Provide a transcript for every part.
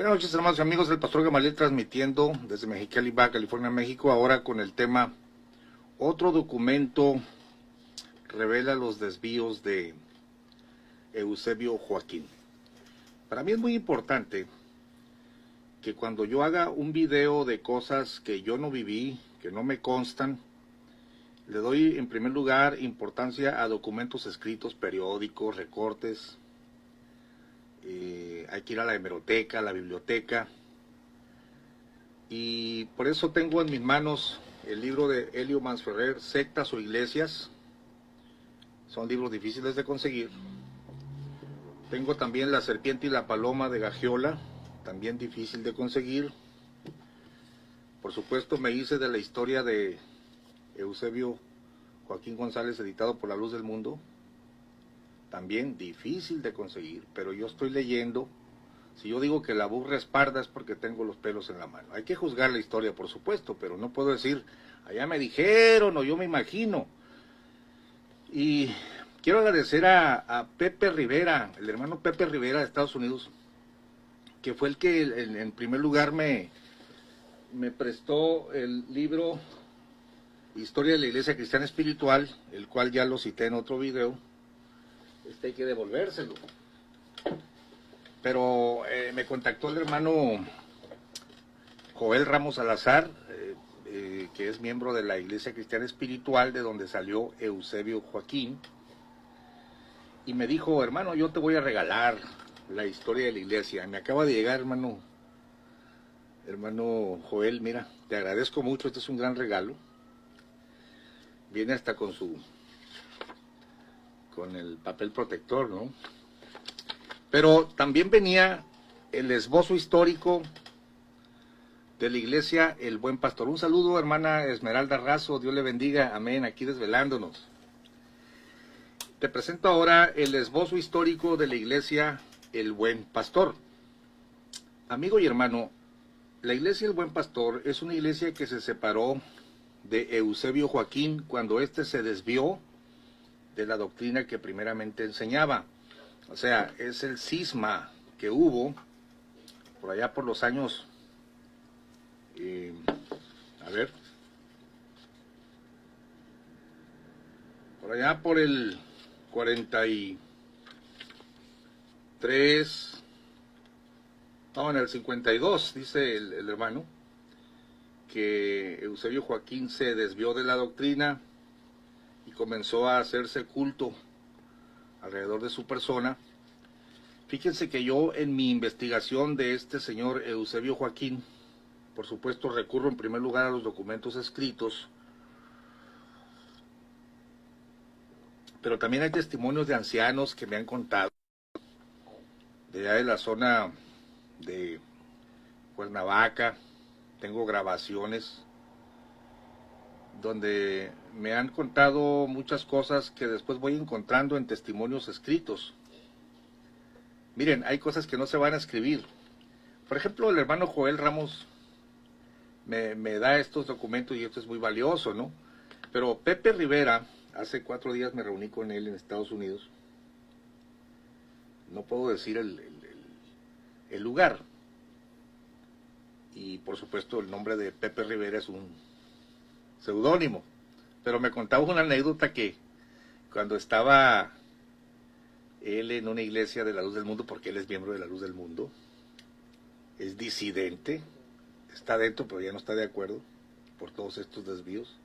Buenas noches, hermanos y amigos del Pastor Gamaliel, transmitiendo desde Mexicali, Baja California, México, ahora con el tema otro documento revela los desvíos de Eusebio Joaquín. Para mí es muy importante que cuando yo haga un video de cosas que yo no viví, que no me constan, le doy en primer lugar importancia a documentos escritos, periódicos, recortes. Hay que ir a la hemeroteca, a la biblioteca, y por eso tengo en mis manos el libro de Helio Mansferrer, Sectas o Iglesias. Son libros difíciles de conseguir. Tengo también La Serpiente y la Paloma de Gagiola, también difícil de conseguir. Por supuesto me hice de la historia de Eusebio Joaquín González, editado por La Luz del Mundo, también difícil de conseguir, pero yo estoy leyendo. Si yo digo que la burra es parda es porque tengo los pelos en la mano. Hay que juzgar la historia, por supuesto, pero no puedo decir, allá me dijeron o yo me imagino. Y quiero agradecer a Pepe Rivera, el hermano Pepe Rivera de Estados Unidos, que fue el que en primer lugar me prestó el libro Historia de la Iglesia Cristiana Espiritual, el cual ya lo cité en otro video. Hay que devolvérselo. Pero me contactó el hermano Joel Ramos Salazar, que es miembro de la Iglesia Cristiana Espiritual, de donde salió Eusebio Joaquín, y me dijo, hermano, yo te voy a regalar la historia de la iglesia. Me acaba de llegar, hermano Joel, mira, te agradezco mucho, este es un gran regalo. Viene hasta con el papel protector, ¿no? Pero también venía el esbozo histórico de la iglesia El Buen Pastor. Un saludo, hermana Esmeralda Razo, Dios le bendiga, amén, aquí desvelándonos. Te presento ahora el esbozo histórico de la iglesia El Buen Pastor. Amigo y hermano, la iglesia El Buen Pastor es una iglesia que se separó de Eusebio Joaquín cuando éste se desvió de la doctrina que primeramente enseñaba. O sea, es el cisma que hubo por allá por los años, por allá por el 43, no, en el 52, dice el hermano, que Eusebio Joaquín se desvió de la doctrina y comenzó a hacerse culto alrededor de su persona. Fíjense que yo en mi investigación de este señor Eusebio Joaquín, por supuesto recurro en primer lugar a los documentos escritos, pero también hay testimonios de ancianos que me han contado de allá de la zona de Cuernavaca. Tengo grabaciones donde me han contado muchas cosas que después voy encontrando en testimonios escritos. Miren, hay cosas que no se van a escribir. Por ejemplo, el hermano Joel Ramos me da estos documentos y esto es muy valioso, ¿no? Pero Pepe Rivera, hace 4 días me reuní con él en Estados Unidos. No puedo decir el lugar. Y por supuesto el nombre de Pepe Rivera es un seudónimo. Pero me contaba una anécdota que cuando estaba él en una iglesia de la Luz del Mundo, porque él es miembro de la Luz del Mundo, es disidente, está dentro pero ya no está de acuerdo por todos estos desvíos.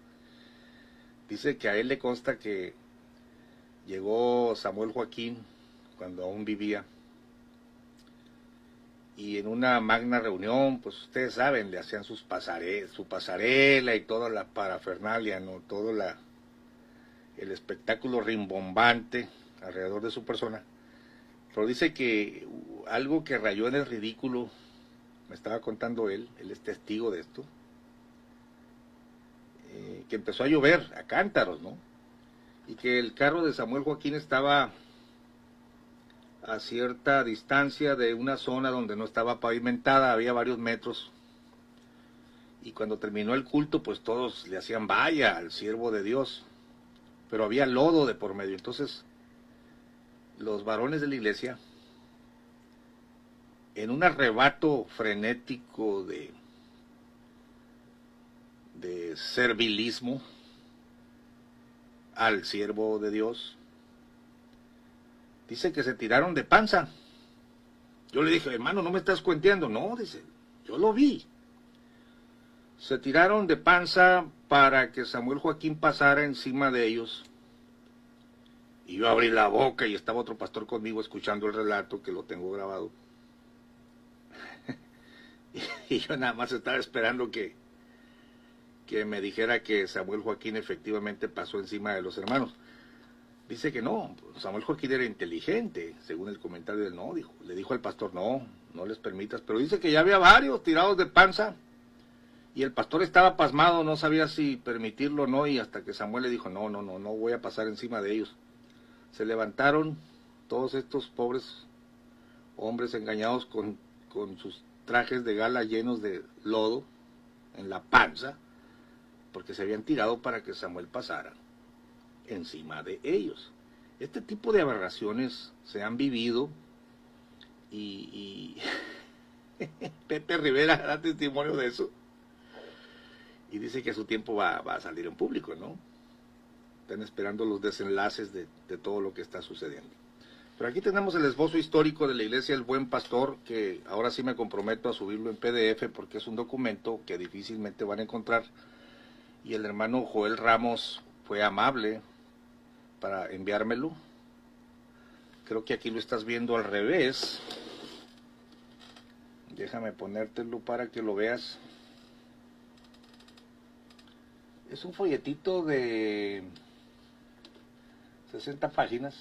Dice que a él le consta que llegó Samuel Joaquín cuando aún vivía, y en una magna reunión, pues ustedes saben, le hacían su pasarela y toda la parafernalia, ¿no? Todo el espectáculo rimbombante alrededor de su persona. Pero dice que algo que rayó en el ridículo, me estaba contando él es testigo de esto, que empezó a llover a cántaros, ¿no? Y que el carro de Samuel Joaquín estaba a cierta distancia de una zona donde no estaba pavimentada, había varios metros, y cuando terminó el culto, pues todos le hacían vaya al siervo de Dios, pero había lodo de por medio. Entonces los varones de la iglesia en un arrebato frenético de servilismo al siervo de Dios, dice que se tiraron de panza. Yo le dije, hermano, ¿no me estás cuenteando? No, dice, yo lo vi. Se tiraron de panza para que Samuel Joaquín pasara encima de ellos. Y yo abrí la boca y estaba otro pastor conmigo escuchando el relato, que lo tengo grabado. Y yo nada más estaba esperando que me dijera que Samuel Joaquín efectivamente pasó encima de los hermanos. Dice que no, Samuel Joaquín era inteligente, según el comentario del no, dijo. Le dijo al pastor, no les permitas, pero dice que ya había varios tirados de panza, y el pastor estaba pasmado, no sabía si permitirlo o no, y hasta que Samuel le dijo, no voy a pasar encima de ellos. Se levantaron todos estos pobres hombres engañados con sus trajes de gala llenos de lodo en la panza, porque se habían tirado para que Samuel pasara encima de ellos. Este tipo de aberraciones se han vivido y Pepe Rivera da testimonio de eso y dice que a su tiempo va a salir en público, ¿no? Están esperando los desenlaces de todo lo que está sucediendo. Pero aquí tenemos el esbozo histórico de la Iglesia del Buen Pastor, que ahora sí me comprometo a subirlo en PDF porque es un documento que difícilmente van a encontrar, y el hermano Joel Ramos fue amable para enviármelo. Creo que aquí lo estás viendo al revés. Déjame ponértelo para que lo veas. Es un folletito de 60 páginas.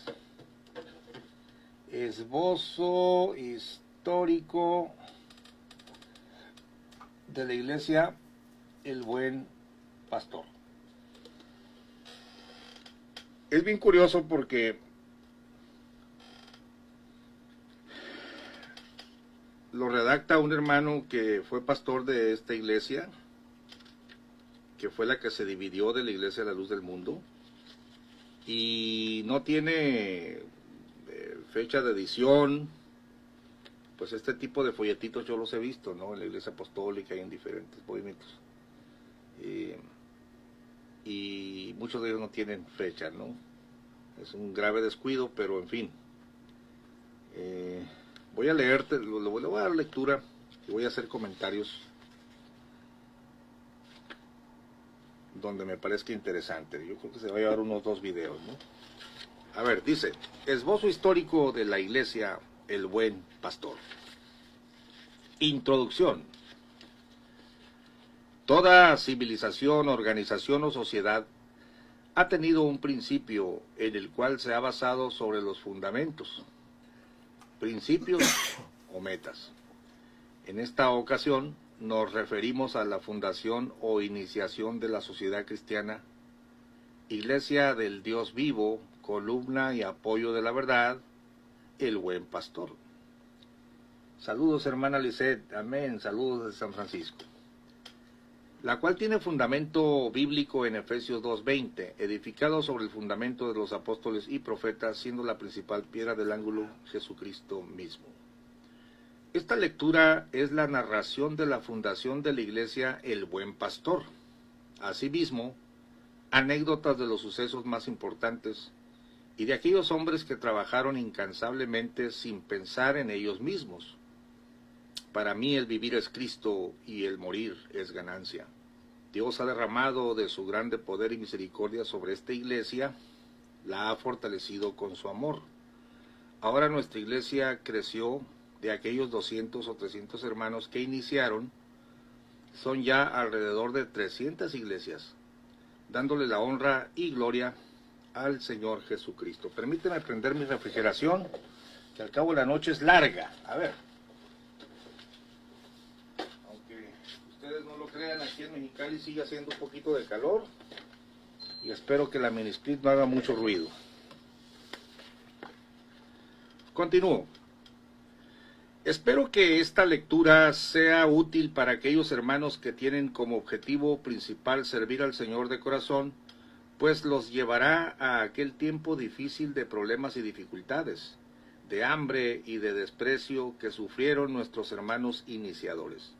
Esbozo histórico de la Iglesia El Buen Pastor. Es bien curioso porque lo redacta un hermano que fue pastor de esta iglesia, que fue la que se dividió de la Iglesia de la Luz del Mundo, y no tiene fecha de edición. Pues este tipo de folletitos yo los he visto, ¿no? En la Iglesia Apostólica y en diferentes movimientos. Y muchos de ellos no tienen fecha, ¿no? Es un grave descuido, pero en fin. Voy a leerte, le voy a dar lectura y voy a hacer comentarios donde me parezca interesante. Yo creo que se va a llevar unos 2 videos, ¿no? A ver, dice, esbozo histórico de la Iglesia El Buen Pastor. Introducción. Toda civilización, organización o sociedad ha tenido un principio en el cual se ha basado sobre los fundamentos, principios o metas. En esta ocasión nos referimos a la fundación o iniciación de la sociedad cristiana, Iglesia del Dios vivo, columna y apoyo de la verdad, el Buen Pastor. Saludos, hermana Lisette, amén, saludos de San Francisco. La cual tiene fundamento bíblico en Efesios 2:20, edificado sobre el fundamento de los apóstoles y profetas, siendo la principal piedra del ángulo Jesucristo mismo. Esta lectura es la narración de la fundación de la Iglesia El Buen Pastor. Asimismo, anécdotas de los sucesos más importantes y de aquellos hombres que trabajaron incansablemente sin pensar en ellos mismos. Para mí el vivir es Cristo y el morir es ganancia. Dios ha derramado de su grande poder y misericordia sobre esta iglesia, la ha fortalecido con su amor. Ahora nuestra iglesia creció, de aquellos 200 o 300 hermanos que iniciaron, son ya alrededor de 300 iglesias, dándole la honra y gloria al Señor Jesucristo. Permíteme prender mi refrigeración, que al cabo de la noche es larga. A ver. Aunque ustedes no lo crean, aquí en Mexicali sigue haciendo un poquito de calor, y espero que la mini split no haga mucho ruido. Continúo. Espero que esta lectura sea útil para aquellos hermanos que tienen como objetivo principal servir al Señor de corazón, pues los llevará a aquel tiempo difícil de problemas y dificultades, de hambre y de desprecio que sufrieron nuestros hermanos iniciadores,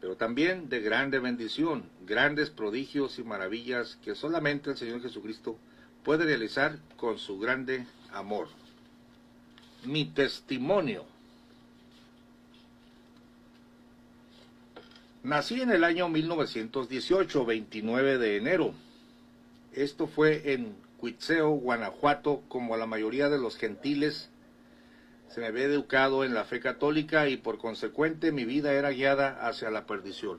pero también de grande bendición, grandes prodigios y maravillas que solamente el Señor Jesucristo puede realizar con su grande amor. Mi testimonio. Nací en el año 1918, 29 de enero. Esto fue en Cuitzeo, Guanajuato, como la mayoría de los gentiles. Se me había educado en la fe católica y por consecuente mi vida era guiada hacia la perdición.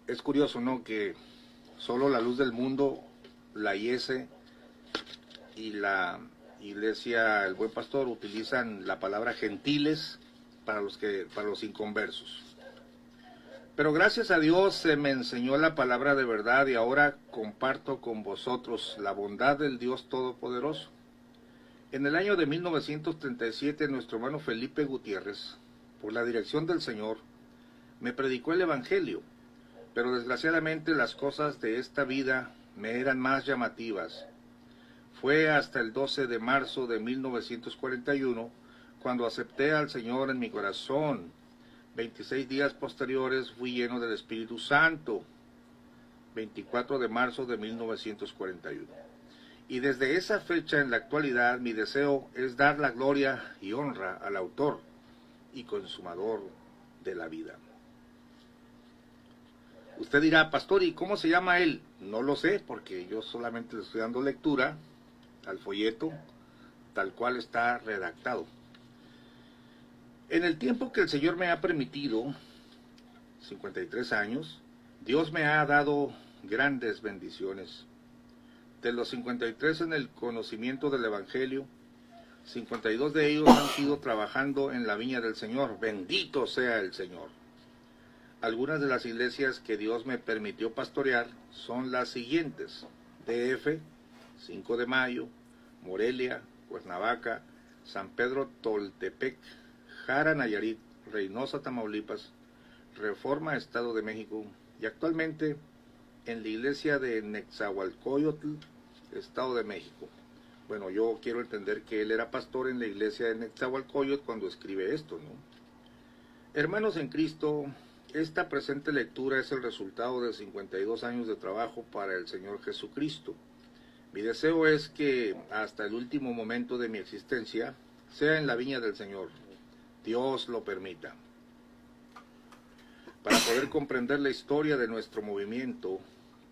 Es curioso, ¿no?, que solo la Luz del Mundo, la IES y la Iglesia El Buen Pastor utilizan la palabra gentiles para los inconversos. Pero gracias a Dios se me enseñó la palabra de verdad y ahora comparto con vosotros la bondad del Dios Todopoderoso. En el año de 1937, nuestro hermano Felipe Gutiérrez, por la dirección del Señor, me predicó el Evangelio, pero desgraciadamente las cosas de esta vida me eran más llamativas. Fue hasta el 12 de marzo de 1941 cuando acepté al Señor en mi corazón. 26 días posteriores fui lleno del Espíritu Santo, 24 de marzo de 1941. Y desde esa fecha en la actualidad mi deseo es dar la gloria y honra al autor y consumador de la vida. Usted dirá, pastor, ¿y cómo se llama él? No lo sé, porque yo solamente le estoy dando lectura al folleto tal cual está redactado. En el tiempo que el Señor me ha permitido, 53 años, Dios me ha dado grandes bendiciones. De los 53 en el conocimiento del Evangelio, 52 de ellos han sido trabajando en la viña del Señor. Bendito sea el Señor. Algunas de las iglesias que Dios me permitió pastorear son las siguientes: DF, 5 de Mayo, Morelia, Cuernavaca, San Pedro Toltepec, Jara, Nayarit, Reynosa, Tamaulipas, Reforma, Estado de México, y actualmente en la iglesia de Nezahualcóyotl, Estado de México. Bueno, yo quiero entender que él era pastor en la iglesia de Nezahualcóyotl cuando escribe esto, ¿no? Hermanos en Cristo, esta presente lectura es el resultado de 52 años de trabajo para el Señor Jesucristo. Mi deseo es que hasta el último momento de mi existencia sea en la viña del Señor. Dios lo permita. Para poder comprender la historia de nuestro movimiento,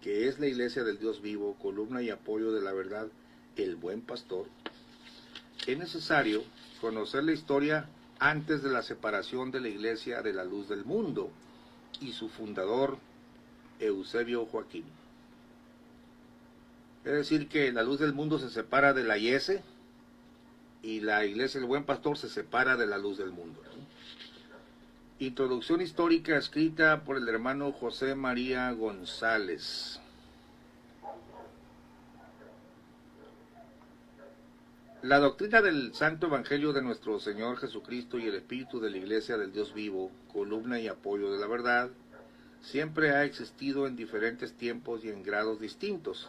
que es la Iglesia del Dios Vivo, columna y apoyo de la verdad, el Buen Pastor, es necesario conocer la historia antes de la separación de la Iglesia de la Luz del Mundo y su fundador, Eusebio Joaquín. Es decir, que la Luz del Mundo se separa de la IES y la Iglesia del Buen Pastor se separa de la Luz del Mundo, ¿no? Introducción histórica escrita por el hermano José María González. La doctrina del Santo Evangelio de nuestro Señor Jesucristo y el Espíritu de la Iglesia del Dios Vivo, columna y apoyo de la verdad, siempre ha existido en diferentes tiempos y en grados distintos,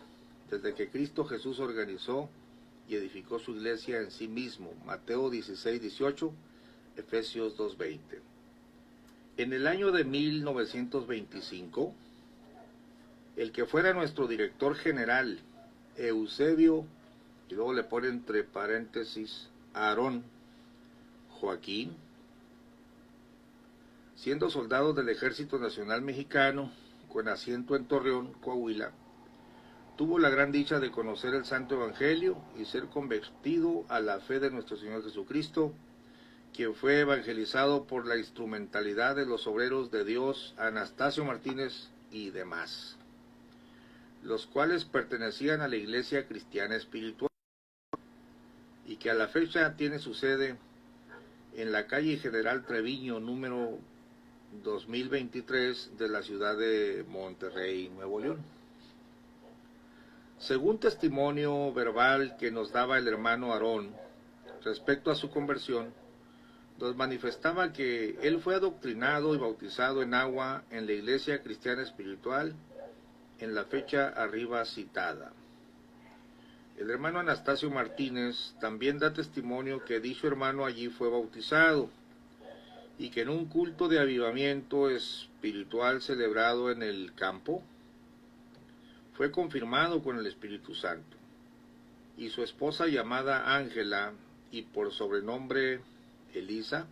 desde que Cristo Jesús organizó y edificó su iglesia en sí mismo, Mateo 16:18, Efesios 2:20. En el año de 1925, el que fuera nuestro director general, Eusebio, y luego le pone entre paréntesis, Aarón Joaquín, siendo soldado del Ejército Nacional Mexicano, con asiento en Torreón, Coahuila, tuvo la gran dicha de conocer el Santo Evangelio y ser convertido a la fe de nuestro Señor Jesucristo, quien fue evangelizado por la instrumentalidad de los obreros de Dios, Anastasio Martínez y demás, los cuales pertenecían a la Iglesia Cristiana Espiritual y que a la fecha tiene su sede en la calle General Treviño, número 2023 de la ciudad de Monterrey, Nuevo León. Según testimonio verbal que nos daba el hermano Aarón respecto a su conversión, nos manifestaba que él fue adoctrinado y bautizado en agua en la Iglesia Cristiana Espiritual en la fecha arriba citada. El hermano Anastasio Martínez también da testimonio que dicho hermano allí fue bautizado y que en un culto de avivamiento espiritual celebrado en el campo fue confirmado con el Espíritu Santo, y su esposa llamada Ángela y por sobrenombre Elisa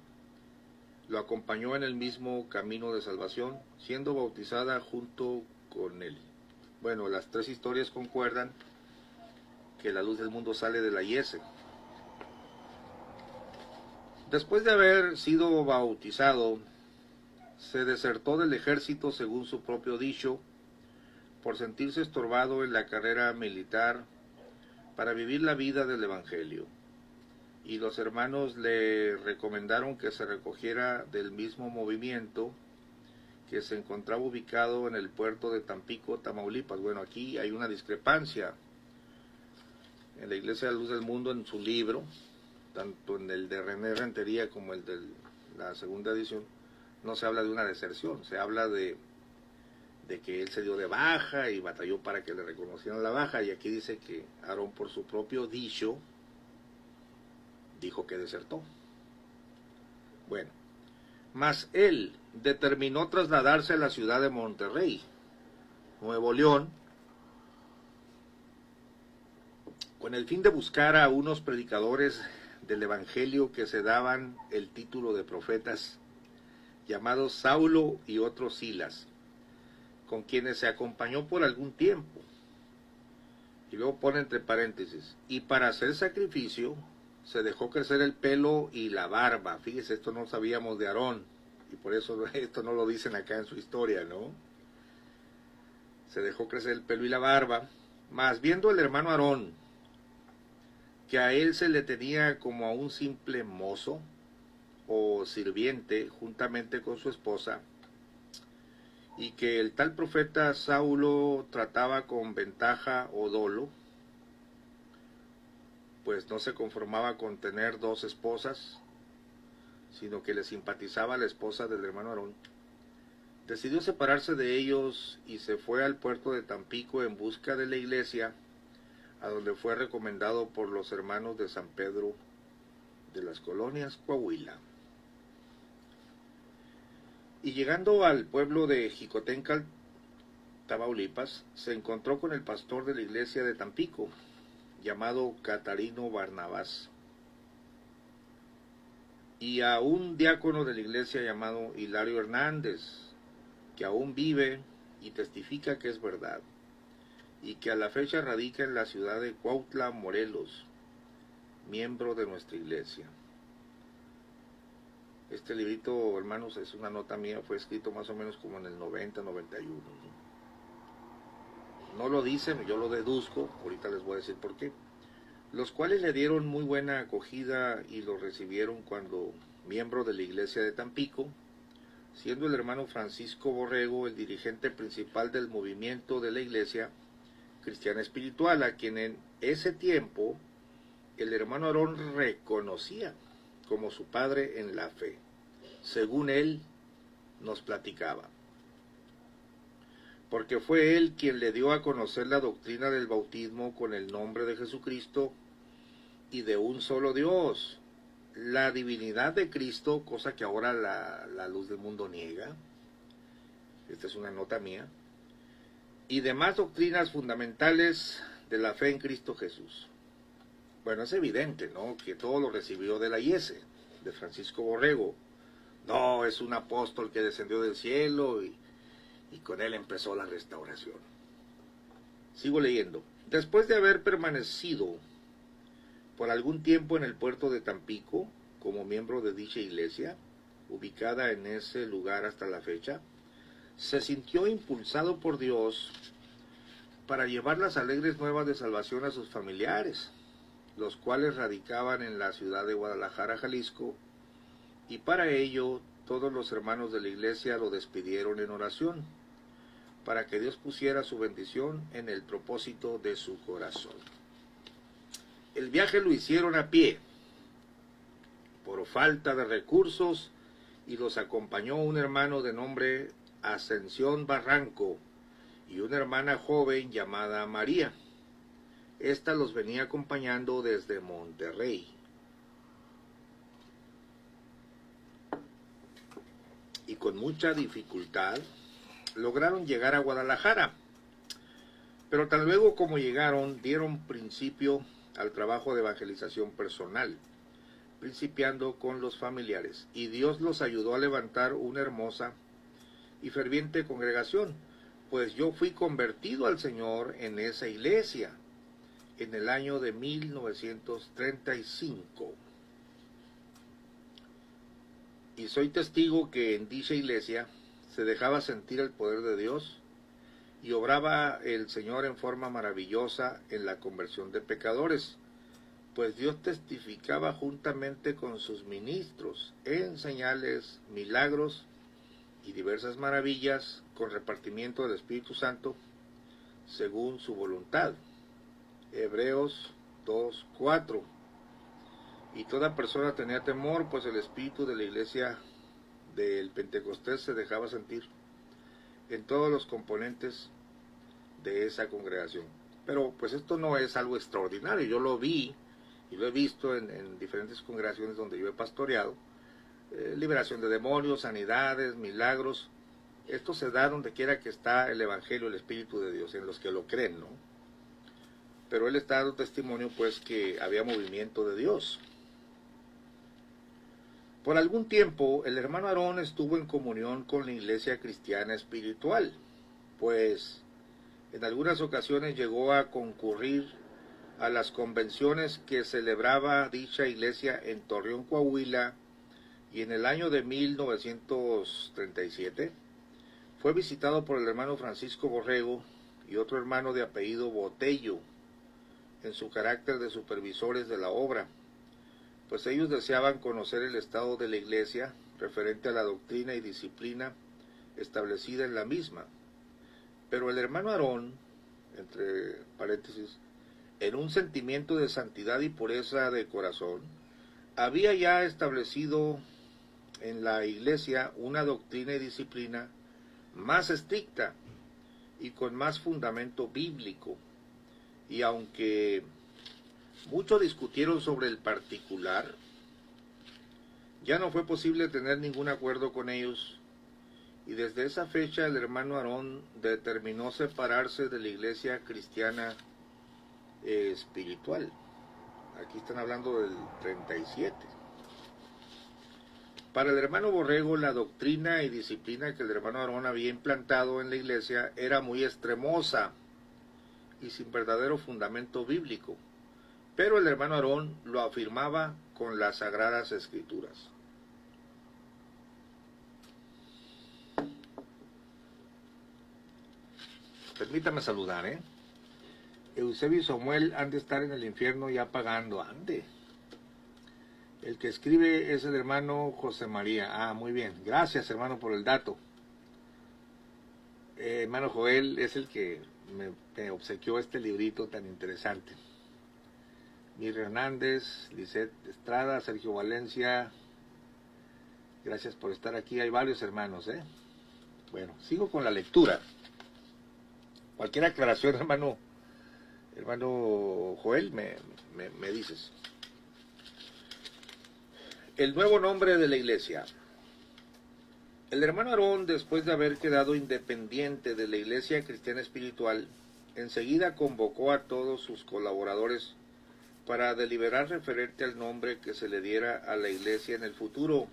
lo acompañó en el mismo camino de salvación, siendo bautizada junto con él. Bueno, las tres historias concuerdan que la luz del mundo sale de la Yese. Después de haber sido bautizado, se desertó del ejército según su propio dicho, por sentirse estorbado en la carrera militar para vivir la vida del Evangelio. Y los hermanos le recomendaron que se recogiera del mismo movimiento que se encontraba ubicado en el puerto de Tampico, Tamaulipas. Bueno, aquí hay una discrepancia. En la Iglesia de la Luz del Mundo, en su libro, tanto en el de René Rentería como el de la segunda edición, no se habla de una deserción, se habla de que él se dio de baja y batalló para que le reconocieran la baja, y aquí dice que Aarón por su propio dicho dijo que desertó. Bueno, mas él determinó trasladarse a la ciudad de Monterrey, Nuevo León, con el fin de buscar a unos predicadores del Evangelio que se daban el título de profetas, llamados Saulo y otros Silas, con quienes se acompañó por algún tiempo. Y luego pone entre paréntesis, y para hacer sacrificio se dejó crecer el pelo y la barba. Fíjese, esto no sabíamos de Aarón, y por eso esto no lo dicen acá en su historia, ¿no? Se dejó crecer el pelo y la barba, mas viendo el hermano Aarón que a él se le tenía como a un simple mozo o sirviente juntamente con su esposa, y que el tal profeta Saulo trataba con ventaja o dolo, pues no se conformaba con tener dos esposas, sino que le simpatizaba a la esposa del hermano Aarón, decidió separarse de ellos y se fue al puerto de Tampico en busca de la iglesia, a donde fue recomendado por los hermanos de San Pedro de las Colonias, Coahuila. Y llegando al pueblo de Jicotencal, Tamaulipas, se encontró con el pastor de la iglesia de Tampico, llamado Catarino Barnabás, y a un diácono de la iglesia llamado Hilario Hernández, que aún vive y testifica que es verdad, y que a la fecha radica en la ciudad de Cuautla, Morelos, miembro de nuestra iglesia. Este librito, hermanos, es una nota mía, fue escrito más o menos como en el 90-91. No lo dicen, yo lo deduzco, ahorita les voy a decir por qué. Los cuales le dieron muy buena acogida y lo recibieron cuando miembro de la iglesia de Tampico, siendo el hermano Francisco Borrego el dirigente principal del movimiento de la iglesia cristiana espiritual, a quien en ese tiempo el hermano Aarón reconocía como su padre en la fe, según él nos platicaba, porque fue él quien le dio a conocer la doctrina del bautismo con el nombre de Jesucristo y de un solo Dios, la divinidad de Cristo, cosa que ahora la luz del mundo niega. Esta es una nota mía. Y demás doctrinas fundamentales de la fe en Cristo Jesús. Bueno, es evidente, ¿no?, que todo lo recibió de la Yese, de Francisco Borrego. No, es un apóstol que descendió del cielo y con él empezó la restauración. Sigo leyendo. Después de haber permanecido por algún tiempo en el puerto de Tampico, como miembro de dicha iglesia, ubicada en ese lugar hasta la fecha, se sintió impulsado por Dios para llevar las alegres nuevas de salvación a sus familiares, los cuales radicaban en la ciudad de Guadalajara, Jalisco, y para ello todos los hermanos de la iglesia lo despidieron en oración, para que Dios pusiera su bendición en el propósito de su corazón. El viaje lo hicieron a pie, por falta de recursos, y los acompañó un hermano de nombre Ascensión Barranco y una hermana joven llamada María. Esta los venía acompañando desde Monterrey. Y con mucha dificultad lograron llegar a Guadalajara. Pero tan luego como llegaron, dieron principio al trabajo de evangelización personal, principiando con los familiares. Y Dios los ayudó a levantar una hermosa y ferviente congregación, pues yo fui convertido al Señor en esa iglesia en el año de 1935. Y soy testigo que en dicha iglesia se dejaba sentir el poder de Dios y obraba el Señor en forma maravillosa en la conversión de pecadores, pues Dios testificaba juntamente con sus ministros en señales, milagros y diversas maravillas con repartimiento del Espíritu Santo según su voluntad. Hebreos 2:4. Y toda persona tenía temor, pues el espíritu de la iglesia del Pentecostés se dejaba sentir en todos los componentes de esa congregación. Pero pues esto no es algo extraordinario, yo lo vi y lo he visto en diferentes congregaciones donde yo he pastoreado, liberación de demonios, sanidades, milagros. Esto se da donde quiera que está el Evangelio, el Espíritu de Dios, en los que lo creen, ¿no? Pero él está dando testimonio pues que había movimiento de Dios. Por algún tiempo el hermano Aarón estuvo en comunión con la iglesia cristiana espiritual, pues en algunas ocasiones llegó a concurrir a las convenciones que celebraba dicha iglesia en Torreón, Coahuila, y en el año de 1937 fue visitado por el hermano Francisco Borrego y otro hermano de apellido Botello, en su carácter de supervisores de la obra, pues ellos deseaban conocer el estado de la iglesia referente a la doctrina y disciplina establecida en la misma. Pero el hermano Aarón, entre paréntesis, en un sentimiento de santidad y pureza de corazón, había ya establecido en la iglesia una doctrina y disciplina más estricta y con más fundamento bíblico. Y aunque muchos discutieron sobre el particular, ya no fue posible tener ningún acuerdo con ellos, y desde esa fecha el hermano Aarón determinó separarse de la iglesia cristiana espiritual. Aquí están hablando del 37. Para el hermano Borrego, la doctrina y disciplina que el hermano Aarón había implantado en la iglesia era muy extremosa y sin verdadero fundamento bíblico, pero el hermano Aarón lo afirmaba con las Sagradas Escrituras. Permítame saludar, Eusebio y Samuel han de estar en el infierno ya pagando, ande. El que escribe es el hermano José María. Ah, muy bien. Gracias, hermano, por el dato. Hermano Joel es el que me obsequió este librito tan interesante. Mir Hernández, Lisette Estrada, Sergio Valencia. Gracias por estar aquí. Hay varios hermanos, Bueno, sigo con la lectura. Cualquier aclaración, hermano Joel, me dices. El nuevo nombre de la iglesia. El hermano Aarón, después de haber quedado independiente de la iglesia cristiana espiritual, enseguida convocó a todos sus colaboradores para deliberar referente al nombre que se le diera a la iglesia en el futuro,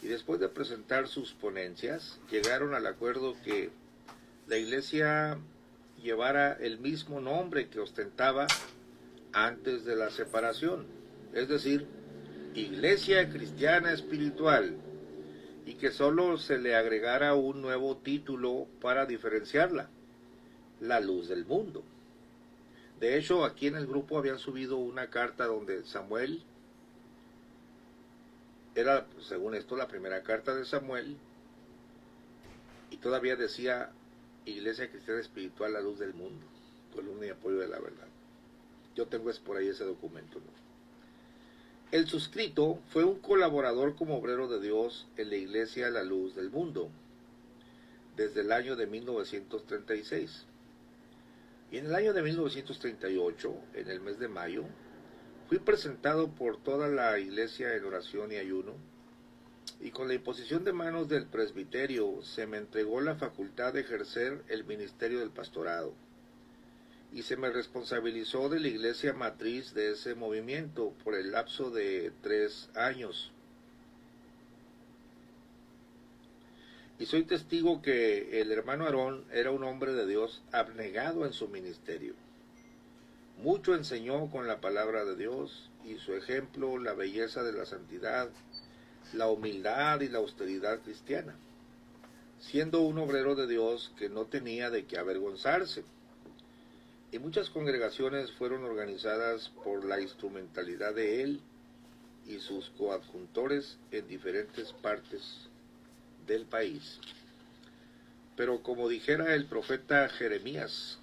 y después de presentar sus ponencias, llegaron al acuerdo que la iglesia llevara el mismo nombre que ostentaba antes de la separación, es decir, Iglesia Cristiana Espiritual, y que solo se le agregara un nuevo título para diferenciarla, La Luz del Mundo. De hecho, aquí en el grupo habían subido una carta donde Samuel, era según esto la primera carta de Samuel, y todavía decía Iglesia Cristiana Espiritual, La Luz del Mundo, columna y apoyo de la verdad. Yo tengo por ahí ese documento, ¿no? El suscrito fue un colaborador como obrero de Dios en la iglesia La Luz del Mundo, desde el año de 1936. Y en el año de 1938, en el mes de mayo, fui presentado por toda la iglesia en oración y ayuno, y con la imposición de manos del presbiterio se me entregó la facultad de ejercer el ministerio del pastorado, y se me responsabilizó de la iglesia matriz de ese movimiento por el lapso de 3 años. Y soy testigo que el hermano Aarón era un hombre de Dios abnegado en su ministerio. Mucho enseñó con la palabra de Dios, y su ejemplo, la belleza de la santidad, la humildad y la austeridad cristiana, siendo un obrero de Dios que no tenía de qué avergonzarse. Y muchas congregaciones fueron organizadas por la instrumentalidad de él y sus coadjuntores en diferentes partes del país. Pero como dijera el profeta Jeremías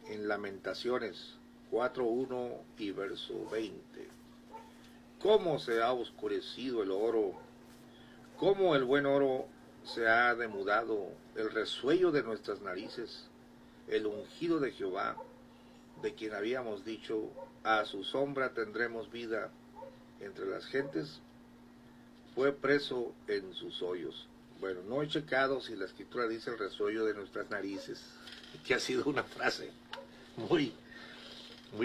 en Lamentaciones 4:1 y verso 20, cómo se ha oscurecido el oro, cómo el buen oro se ha demudado, el resuello de nuestras narices, el ungido de Jehová, de quien habíamos dicho, a su sombra tendremos vida entre las gentes, fue preso en sus hoyos. Bueno, no he checado si la escritura dice el resuello de nuestras narices, que ha sido una frase muy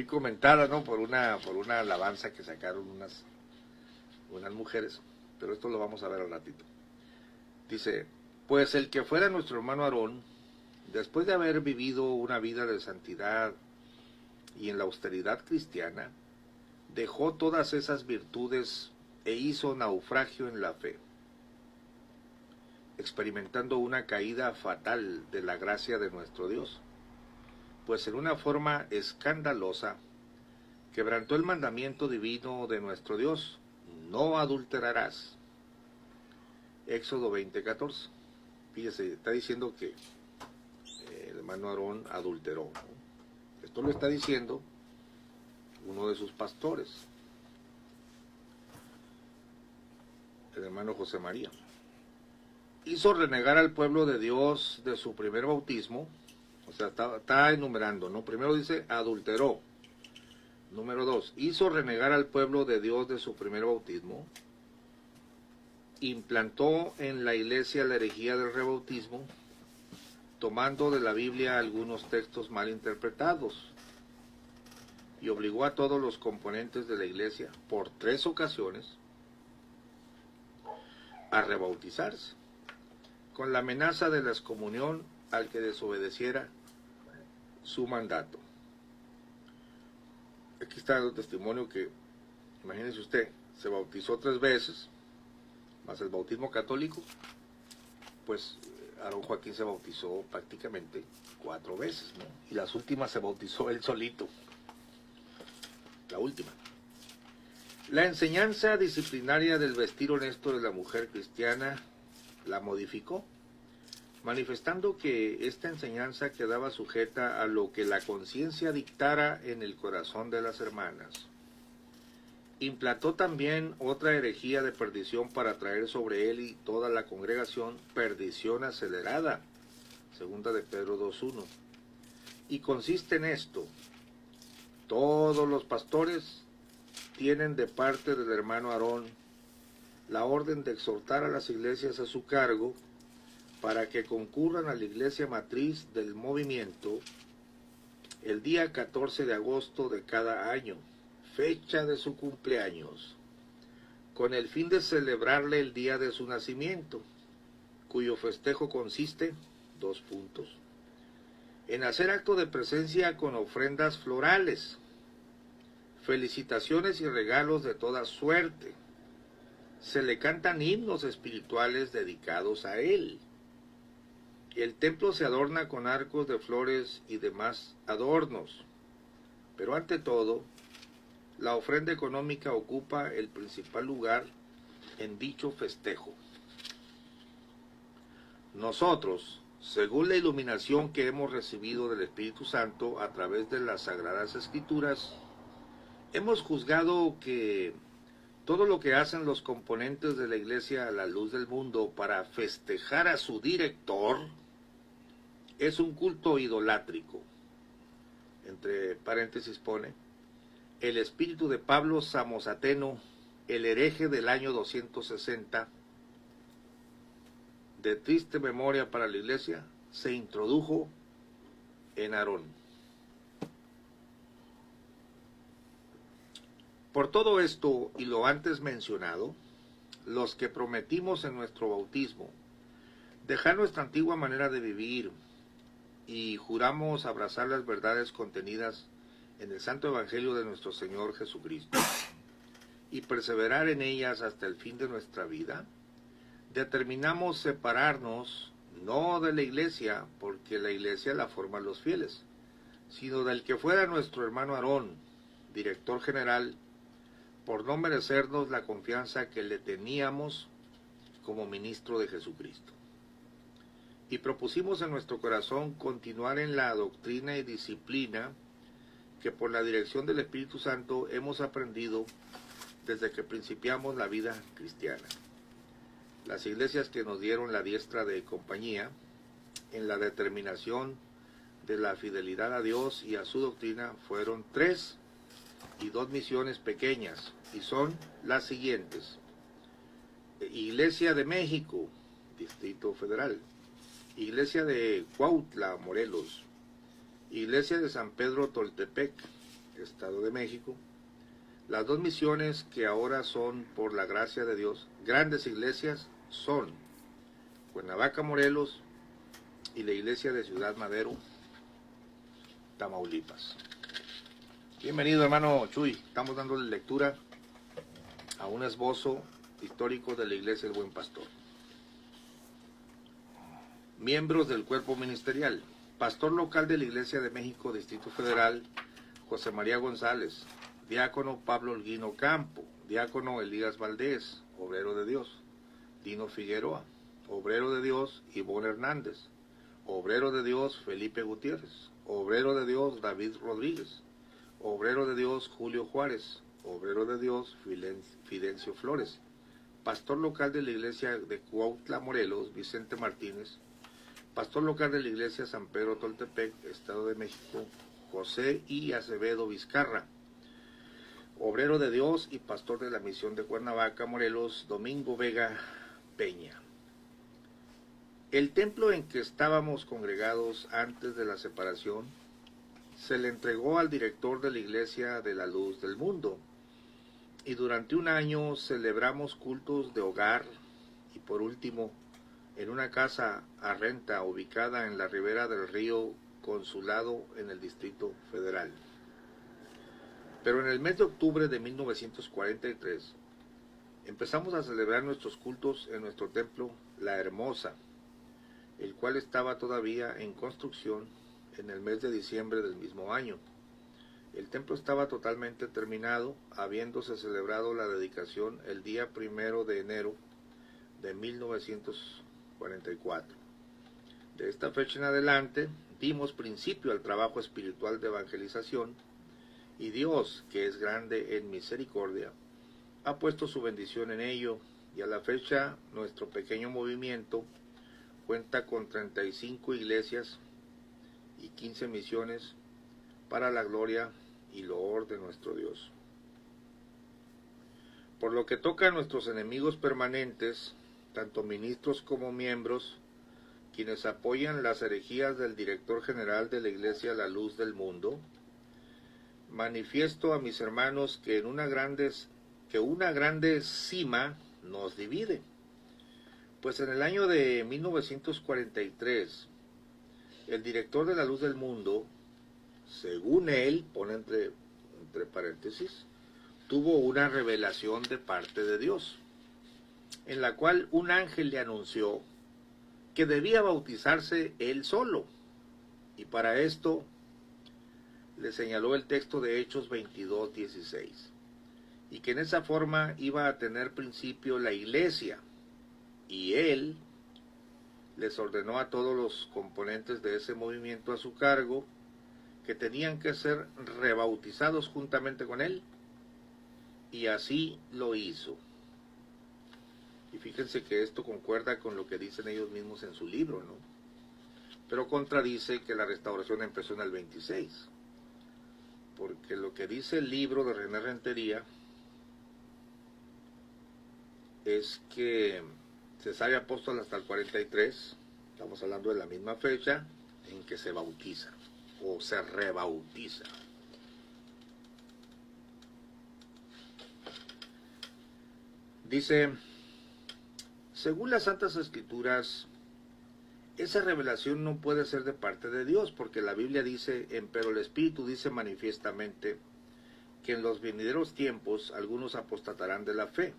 comentada, ¿no? Por una alabanza que sacaron unas mujeres, pero esto lo vamos a ver al ratito. Dice, pues el que fuera nuestro hermano Aarón, después de haber vivido una vida de santidad y en la austeridad cristiana, dejó todas esas virtudes e hizo naufragio en la fe, experimentando una caída fatal de la gracia de nuestro Dios, pues en una forma escandalosa quebrantó el mandamiento divino de nuestro Dios, no adulterarás. Éxodo 20:14. Fíjese, está diciendo que el hermano Aarón adulteró, ¿no? Esto lo está diciendo uno de sus pastores, el hermano José María. Hizo renegar al pueblo de Dios de su primer bautismo, o sea, está enumerando, ¿no? Primero dice, adulteró. Número 2, hizo renegar al pueblo de Dios de su primer bautismo, implantó en la iglesia la herejía del rebautismo, tomando de la Biblia algunos textos mal interpretados, y obligó a todos los componentes de la iglesia, por 3 ocasiones, a rebautizarse, con la amenaza de la excomunión al que desobedeciera su mandato. Aquí está el testimonio que, imagínense usted, se bautizó 3 veces, más el bautismo católico, pues Aarón Joaquín se bautizó prácticamente 4 veces, ¿no? Y las últimas se bautizó él solito, la última. La enseñanza disciplinaria del vestir honesto de la mujer cristiana la modificó, manifestando que esta enseñanza quedaba sujeta a lo que la conciencia dictara en el corazón de las hermanas. Implantó también otra herejía de perdición para traer sobre él y toda la congregación perdición acelerada, segunda de Pedro 2:1. Y consiste en esto: todos los pastores tienen de parte del hermano Aarón la orden de exhortar a las iglesias a su cargo para que concurran a la iglesia matriz del movimiento el día 14 de agosto de cada año, fecha de su cumpleaños, con el fin de celebrarle el día de su nacimiento, cuyo festejo consiste, 2 puntos, en hacer acto de presencia con ofrendas florales, felicitaciones y regalos de toda suerte. Se le cantan himnos espirituales dedicados a él. El templo se adorna con arcos de flores y demás adornos, pero ante todo, la ofrenda económica ocupa el principal lugar en dicho festejo. Nosotros, según la iluminación que hemos recibido del Espíritu Santo a través de las Sagradas Escrituras, hemos juzgado que todo lo que hacen los componentes de la Iglesia a la luz del mundo para festejar a su director es un culto idolátrico, entre paréntesis pone, el espíritu de Pablo Samosateno, el hereje del año 260, de triste memoria para la iglesia, se introdujo en Aarón. Por todo esto y lo antes mencionado, los que prometimos en nuestro bautismo dejar nuestra antigua manera de vivir y juramos abrazar las verdades contenidas en el Santo Evangelio de nuestro Señor Jesucristo y perseverar en ellas hasta el fin de nuestra vida, determinamos separarnos no de la iglesia, porque la iglesia la forman los fieles, sino del que fuera nuestro hermano Aarón, director general, por no merecernos la confianza que le teníamos como ministro de Jesucristo. Y propusimos en nuestro corazón continuar en la doctrina y disciplina que por la dirección del Espíritu Santo hemos aprendido desde que principiamos la vida cristiana. Las iglesias que nos dieron la diestra de compañía en la determinación de la fidelidad a Dios y a su doctrina fueron 3 y 2 misiones pequeñas, y son las siguientes: Iglesia de México, Distrito Federal; Iglesia de Cuautla, Morelos; Iglesia de San Pedro Toltepec, Estado de México. Las 2 misiones que ahora son, por la gracia de Dios, grandes iglesias son Cuernavaca, Morelos, y la iglesia de Ciudad Madero, Tamaulipas. Bienvenido, hermano Chuy. Estamos dándole lectura a un esbozo histórico de la iglesia del Buen Pastor. Miembros del cuerpo ministerial: pastor local de la Iglesia de México, Distrito Federal, José María González; diácono Pablo Holguino Campo; diácono Elías Valdés, obrero de Dios; Dino Figueroa, obrero de Dios; Ivonne Hernández, obrero de Dios; Felipe Gutiérrez, obrero de Dios; David Rodríguez, obrero de Dios; Julio Juárez, obrero de Dios; Fidencio Flores. Pastor local de la iglesia de Cuautla, Morelos, Vicente Martínez. Pastor local de la iglesia San Pedro Toltepec, Estado de México, José I. Acevedo Vizcarra. Obrero de Dios y pastor de la misión de Cuernavaca, Morelos, Domingo Vega Peña. El templo en que estábamos congregados antes de la separación se le entregó al director de la Iglesia de la Luz del Mundo, y durante un año celebramos cultos de hogar, y por último, en una casa a renta ubicada en la ribera del río Consulado en el Distrito Federal. Pero en el mes de octubre de 1943 empezamos a celebrar nuestros cultos en nuestro templo La Hermosa, el cual estaba todavía en construcción en el mes de diciembre del mismo año. El templo estaba totalmente terminado, habiéndose celebrado la dedicación el día 1 de enero de 1944. De esta fecha en adelante dimos principio al trabajo espiritual de evangelización, y Dios, que es grande en misericordia, ha puesto su bendición en ello, y a la fecha nuestro pequeño movimiento cuenta con 35 iglesias y 15 misiones para la gloria y loor de nuestro Dios. Por lo que toca a nuestros enemigos permanentes, tanto ministros como miembros, quienes apoyan las herejías del director general de la Iglesia La Luz del Mundo, manifiesto a mis hermanos que una grande cima nos divide. Pues en el año de 1943, el director de La Luz del Mundo, según él, pone entre paréntesis, tuvo una revelación de parte de Dios, en la cual un ángel le anunció que debía bautizarse él solo, y para esto le señaló el texto de Hechos 22:16, y que en esa forma iba a tener principio la iglesia, y él les ordenó a todos los componentes de ese movimiento a su cargo que tenían que ser rebautizados juntamente con él, y así lo hizo. Y fíjense que esto concuerda con lo que dicen ellos mismos en su libro, ¿no? Pero contradice que la restauración empezó en el 26. porque lo que dice el libro de René Rentería es que se sabe apóstol hasta el 43, estamos hablando de la misma fecha en que se bautiza o se rebautiza. Dice, según las Santas Escrituras, esa revelación no puede ser de parte de Dios, porque la Biblia dice, pero el Espíritu dice manifiestamente que en los venideros tiempos algunos apostatarán de la fe,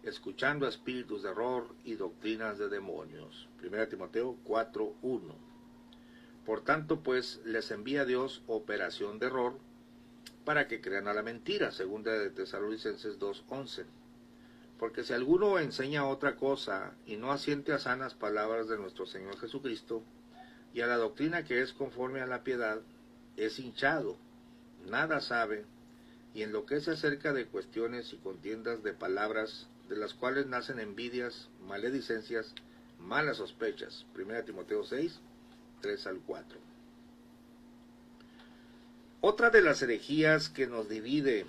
escuchando a espíritus de error y doctrinas de demonios. 1 Timoteo 4:1. Por tanto, pues, les envía Dios operación de error para que crean a la mentira, 2 de Tesalonicenses 2:11. Porque si alguno enseña otra cosa y no asiente a sanas palabras de nuestro Señor Jesucristo y a la doctrina que es conforme a la piedad, es hinchado, nada sabe, y enloquece acerca de cuestiones y contiendas de palabras, de las cuales nacen envidias, maledicencias, malas sospechas. 1 Timoteo 6, 3 al 4. Otra de las herejías que nos divide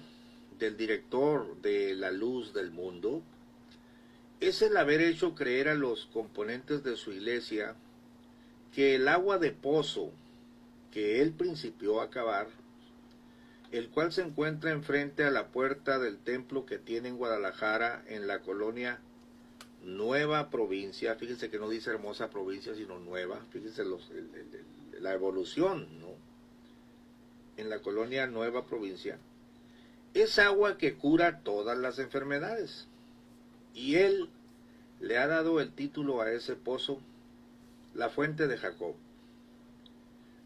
del director de la luz del mundo es el haber hecho creer a los componentes de su iglesia que el agua de pozo que él principió a cavar, el cual se encuentra enfrente a la puerta del templo que tiene en Guadalajara, en la colonia Nueva Provincia, fíjense que no dice hermosa provincia, sino nueva, fíjense la evolución, ¿no? En la colonia Nueva Provincia, es agua que cura todas las enfermedades. Y él le ha dado el título a ese pozo, la fuente de Jacob.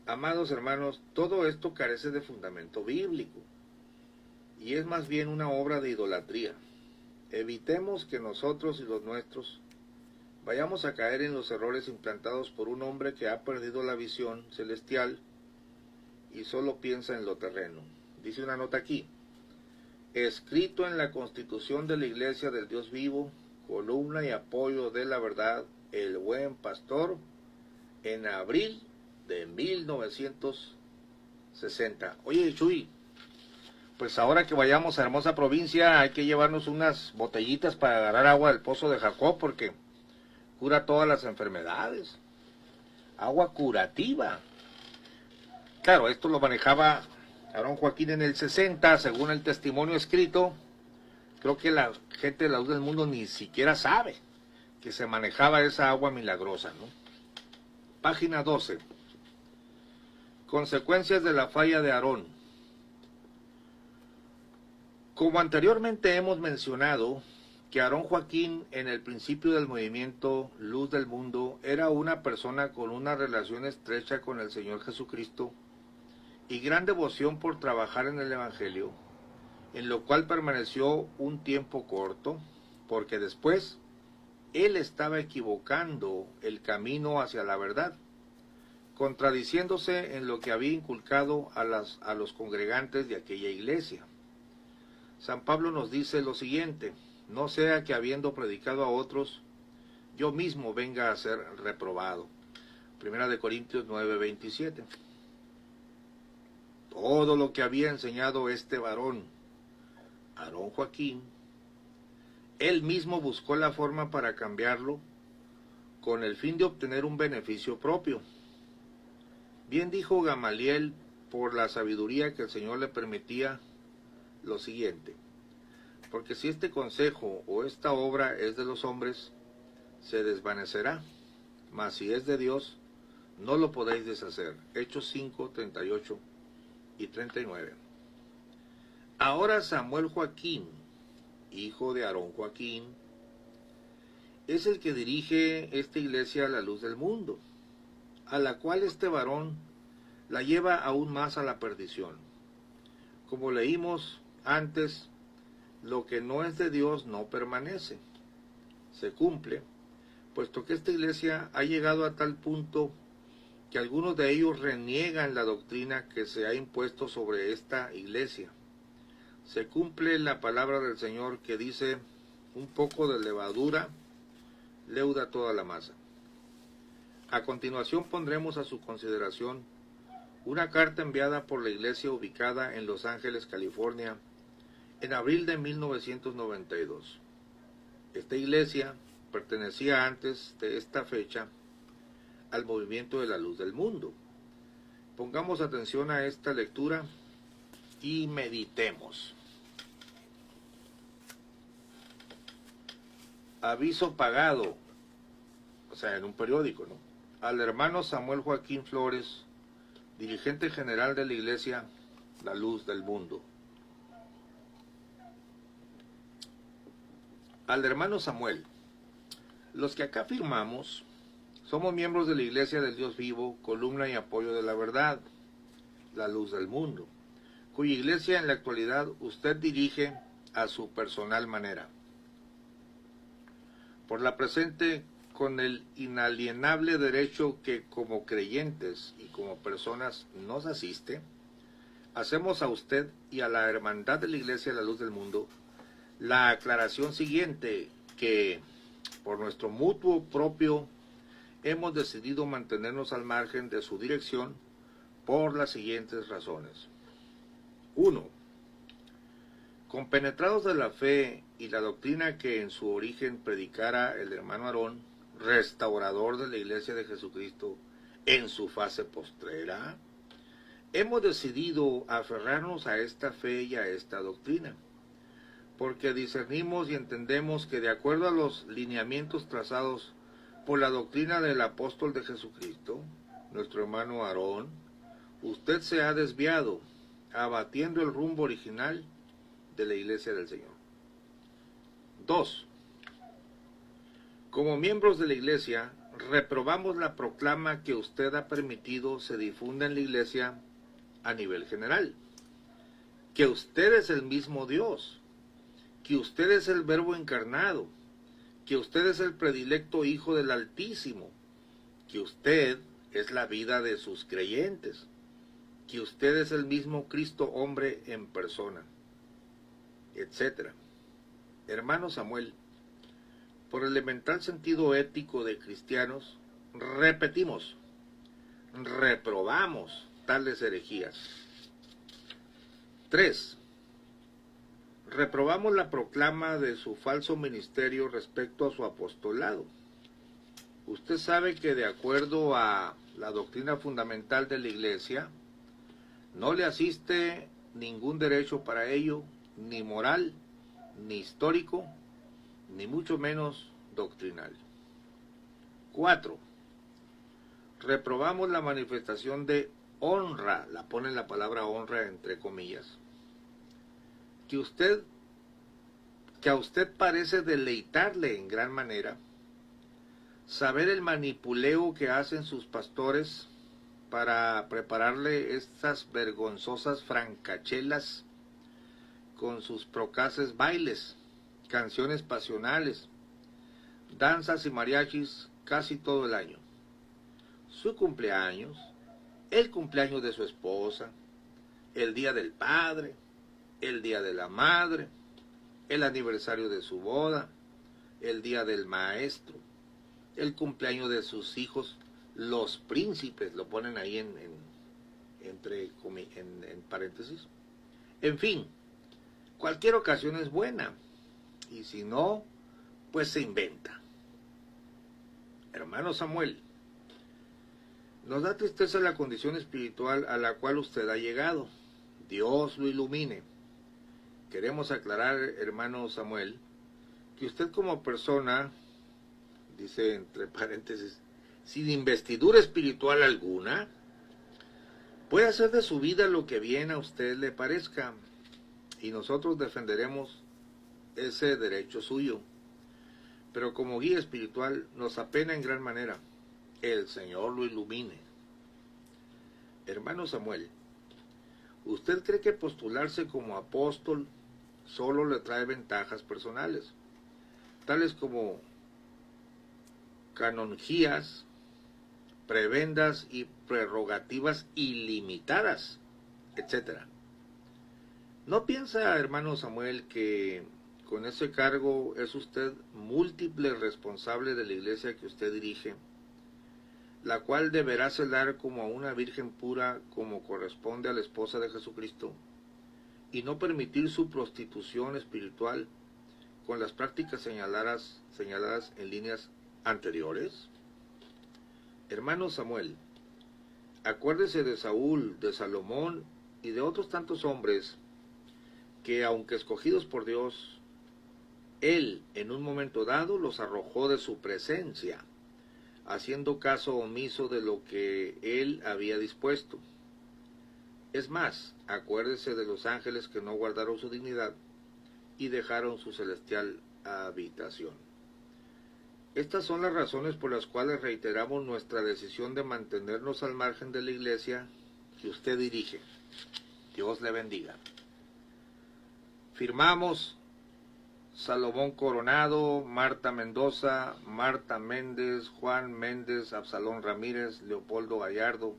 Amados hermanos, todo esto carece de fundamento bíblico y es más bien una obra de idolatría. Evitemos que nosotros y los nuestros vayamos a caer en los errores implantados por un hombre que ha perdido la visión celestial y solo piensa en lo terreno. Dice una nota aquí: escrito en la Constitución de la Iglesia del Dios Vivo, columna y apoyo de la verdad, el Buen Pastor, en abril de 1960. Oye, Chuy, pues ahora que vayamos a hermosa provincia hay que llevarnos unas botellitas para agarrar agua del pozo de Jacob, porque cura todas las enfermedades. Agua curativa. Claro, esto lo manejaba Aarón Joaquín en el 60, según el testimonio escrito. Creo que la gente de la luz del mundo ni siquiera sabe que se manejaba esa agua milagrosa, ¿no? Página 12. Consecuencias de la falla de Aarón. Como anteriormente hemos mencionado, que Aarón Joaquín en el principio del movimiento Luz del Mundo era una persona con una relación estrecha con el Señor Jesucristo y gran devoción por trabajar en el Evangelio, en lo cual permaneció un tiempo corto, porque después él estaba equivocando el camino hacia la verdad, contradiciéndose en lo que había inculcado a los congregantes de aquella iglesia. San Pablo nos dice lo siguiente: no sea que habiendo predicado a otros, yo mismo venga a ser reprobado. 1 Corintios 9:27. Todo lo que había enseñado este varón, Aarón Joaquín, él mismo buscó la forma para cambiarlo con el fin de obtener un beneficio propio. Bien dijo Gamaliel, por la sabiduría que el Señor le permitía, lo siguiente: porque si este consejo o esta obra es de los hombres, se desvanecerá, mas si es de Dios, no lo podéis deshacer. Hechos 5, 38 y 39. Ahora Samuel Joaquín, hijo de Aarón Joaquín, es el que dirige esta iglesia a la luz del mundo, a la cual este varón la lleva aún más a la perdición. Como leímos antes, lo que no es de Dios no permanece. Se cumple, puesto que esta iglesia ha llegado a tal punto que algunos de ellos reniegan la doctrina que se ha impuesto sobre esta iglesia. Se cumple la palabra del Señor que dice: un poco de levadura leuda toda la masa. A continuación pondremos a su consideración una carta enviada por la iglesia ubicada en Los Ángeles, California, en abril de 1992. Esta iglesia pertenecía antes de esta fecha al movimiento de la luz del mundo. Pongamos atención a esta lectura y meditemos. Aviso pagado, o sea, en un periódico, ¿no? Al hermano Samuel Joaquín Flores, dirigente general de la iglesia La Luz del Mundo. Al hermano Samuel, los que acá firmamos somos miembros de la Iglesia del Dios Vivo, columna y apoyo de la verdad, La Luz del Mundo, cuya iglesia en la actualidad usted dirige a su personal manera. Por la presente, con el inalienable derecho que como creyentes y como personas nos asiste, hacemos a usted y a la hermandad de la Iglesia de la Luz del Mundo la aclaración siguiente, que por nuestro mutuo propio hemos decidido mantenernos al margen de su dirección por las siguientes razones. 1. Compenetrados de la fe y la doctrina que en su origen predicara el hermano Aarón, restaurador de la Iglesia de Jesucristo en su fase postrera, hemos decidido aferrarnos a esta fe y a esta doctrina, porque discernimos y entendemos que de acuerdo a los lineamientos trazados por la doctrina del apóstol de Jesucristo, nuestro hermano Aarón, usted se ha desviado, abatiendo el rumbo original de la Iglesia del Señor. 2. Como miembros de la Iglesia, reprobamos la proclama que usted ha permitido se difunda en la Iglesia a nivel general, que usted es el mismo Dios, que usted es el Verbo encarnado, que usted es el predilecto Hijo del Altísimo, que usted es la vida de sus creyentes, que usted es el mismo Cristo hombre en persona, etc. Hermano Samuel, por elemental sentido ético de cristianos, repetimos, reprobamos tales herejías. 3. Reprobamos la proclama de su falso ministerio respecto a su apostolado. Usted sabe que de acuerdo a la doctrina fundamental de la Iglesia, no le asiste ningún derecho para ello, ni moral, ni histórico, ni mucho menos doctrinal. 4. Reprobamos la manifestación de honra, la ponen la palabra honra entre comillas, que a usted parece deleitarle en gran manera, saber el manipuleo que hacen sus pastores para prepararle estas vergonzosas francachelas con sus procaces bailes, canciones pasionales, danzas y mariachis casi todo el año. Su cumpleaños, el cumpleaños de su esposa, el día del padre, el día de la madre, el aniversario de su boda, el día del maestro, el cumpleaños de sus hijos, los príncipes, lo ponen ahí en paréntesis. En fin, cualquier ocasión es buena, y si no, pues se inventa. Hermano Samuel, nos da tristeza la condición espiritual a la cual usted ha llegado. Dios lo ilumine. Queremos aclarar, hermano Samuel, que usted como persona, dice entre paréntesis, sin investidura espiritual alguna, puede hacer de su vida lo que bien a usted le parezca, y nosotros defenderemos ese derecho suyo. Pero como guía espiritual nos apena en gran manera. El Señor lo ilumine. Hermano Samuel, ¿usted cree que postularse como apóstol solo le trae ventajas personales, tales como canonjías, prebendas y prerrogativas ilimitadas, etcétera? ¿No piensa, hermano Samuel, que con ese cargo es usted múltiple responsable de la iglesia que usted dirige, la cual deberá celar como a una virgen pura, como corresponde a la esposa de Jesucristo, y no permitir su prostitución espiritual con las prácticas señaladas en líneas anteriores? Hermano Samuel, acuérdese de Saúl, de Salomón y de otros tantos hombres que, aunque escogidos por Dios, Él en un momento dado los arrojó de su presencia, haciendo caso omiso de lo que Él había dispuesto. Es más, acuérdese de los ángeles que no guardaron su dignidad y dejaron su celestial habitación. Estas son las razones por las cuales reiteramos nuestra decisión de mantenernos al margen de la iglesia que usted dirige. Dios le bendiga. Firmamos Salomón Coronado, Marta Mendoza, Marta Méndez, Juan Méndez, Absalón Ramírez, Leopoldo Gallardo,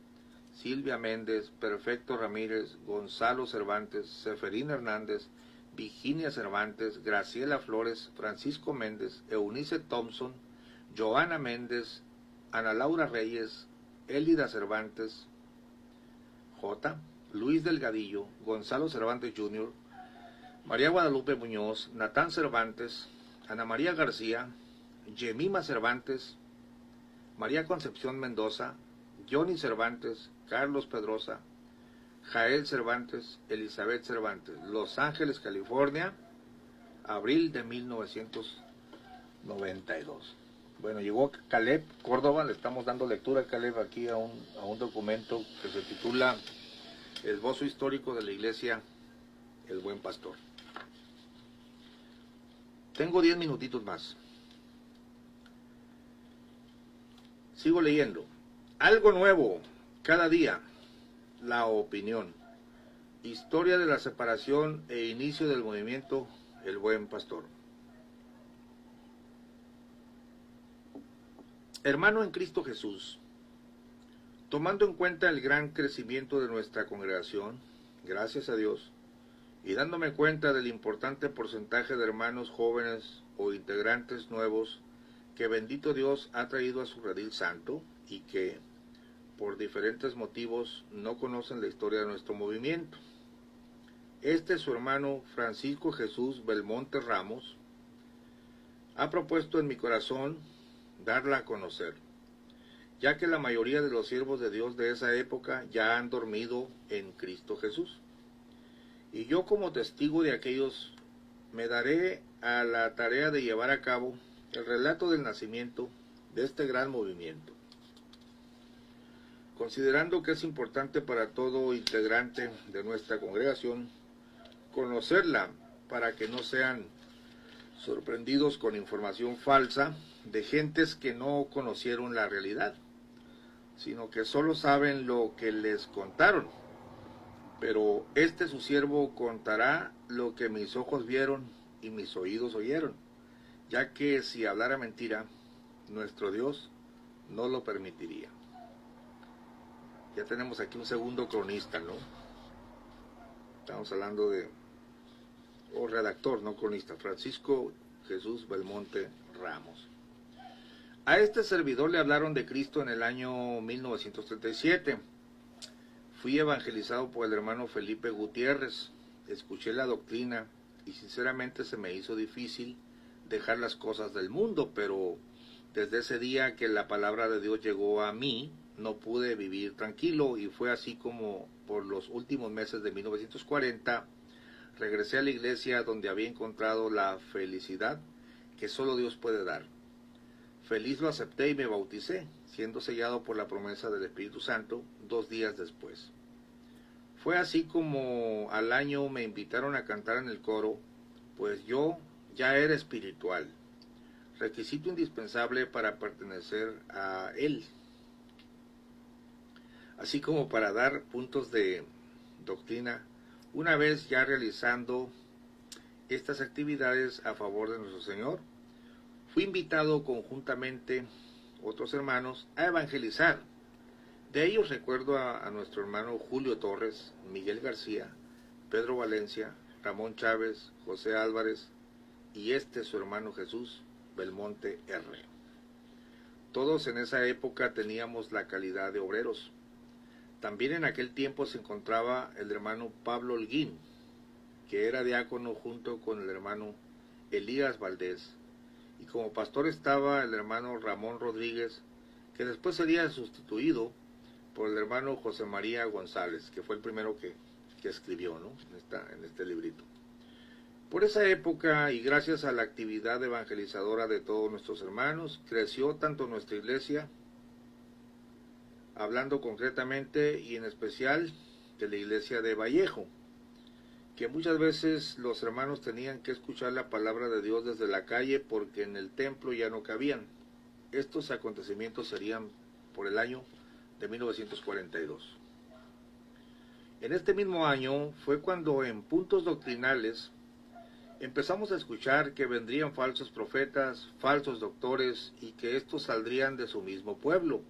Silvia Méndez, Perfecto Ramírez, Gonzalo Cervantes, Seferín Hernández, Virginia Cervantes, Graciela Flores, Francisco Méndez, Eunice Thompson, Joana Méndez, Ana Laura Reyes, Élida Cervantes, J., Luis Delgadillo, Gonzalo Cervantes Jr., María Guadalupe Muñoz, Natán Cervantes, Ana María García, Yemima Cervantes, María Concepción Mendoza, Johnny Cervantes, Carlos Pedrosa, Jael Cervantes, Elizabeth Cervantes, Los Ángeles, California, abril de 1992. Bueno, llegó Caleb Córdoba, le estamos dando lectura a Caleb aquí a un documento que se titula Esbozo histórico de la Iglesia El Buen Pastor. Tengo 10 minutitos más. Sigo leyendo. Algo nuevo, cada día. La opinión. Historia de la separación e inicio del movimiento El Buen Pastor. Hermano en Cristo Jesús, tomando en cuenta el gran crecimiento de nuestra congregación, gracias a Dios, y dándome cuenta del importante porcentaje de hermanos jóvenes o integrantes nuevos que bendito Dios ha traído a su redil santo y que, por diferentes motivos, no conocen la historia de nuestro movimiento. Este su hermano Francisco Jesús Belmonte Ramos ha propuesto en mi corazón darla a conocer, ya que la mayoría de los siervos de Dios de esa época ya han dormido en Cristo Jesús. Y yo, como testigo de aquellos, me daré a la tarea de llevar a cabo el relato del nacimiento de este gran movimiento, considerando que es importante para todo integrante de nuestra congregación conocerla para que no sean sorprendidos con información falsa de gentes que no conocieron la realidad, sino que solo saben lo que les contaron. Pero este su siervo contará lo que mis ojos vieron y mis oídos oyeron, ya que si hablara mentira, nuestro Dios no lo permitiría. Ya tenemos aquí un segundo cronista, ¿no? Estamos hablando de, o redactor, no cronista, Francisco Jesús Belmonte Ramos. A este servidor le hablaron de Cristo en el año 1937. Fui evangelizado por el hermano Felipe Gutiérrez. Escuché la doctrina y sinceramente se me hizo difícil dejar las cosas del mundo, pero desde ese día que la palabra de Dios llegó a mí, no pude vivir tranquilo, y fue así como por los últimos meses de 1940 regresé a la iglesia donde había encontrado la felicidad que solo Dios puede dar. Feliz lo acepté y me bauticé, siendo sellado por la promesa del Espíritu Santo 2 días después. Fue así como al año me invitaron a cantar en el coro, pues yo ya era espiritual, requisito indispensable para pertenecer a él, así como para dar puntos de doctrina. Una vez ya realizando estas actividades a favor de nuestro Señor, fui invitado conjuntamente otros hermanos a evangelizar. De ellos recuerdo a nuestro hermano Julio Torres, Miguel García, Pedro Valencia, Ramón Chávez, José Álvarez y su hermano Jesús Belmonte R. Todos en esa época teníamos la calidad de obreros. También en aquel tiempo se encontraba el hermano Pablo Holguín, que era diácono junto con el hermano Elías Valdés, y como pastor estaba el hermano Ramón Rodríguez, que después sería sustituido por el hermano José María González, que fue el primero que escribió, ¿no?, en este librito. Por esa época, y gracias a la actividad evangelizadora de todos nuestros hermanos, creció tanto nuestra iglesia, hablando concretamente y en especial de la iglesia de Vallejo, que muchas veces los hermanos tenían que escuchar la palabra de Dios desde la calle porque en el templo ya no cabían. Estos acontecimientos serían por el año de 1942. En este mismo año fue cuando en puntos doctrinales empezamos a escuchar que vendrían falsos profetas, falsos doctores y que estos saldrían de su mismo pueblo.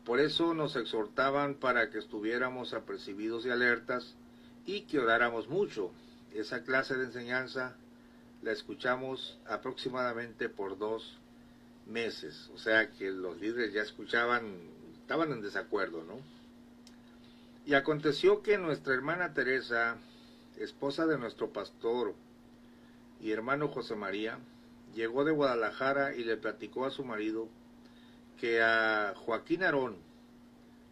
Por eso nos exhortaban para que estuviéramos apercibidos y alertas y que oráramos mucho. Esa clase de enseñanza la escuchamos aproximadamente por 2 meses, o sea que los líderes ya escuchaban, estaban en desacuerdo, ¿no? Y aconteció que nuestra hermana Teresa, esposa de nuestro pastor y hermano José María, llegó de Guadalajara y le platicó a su marido que a Joaquín Arón,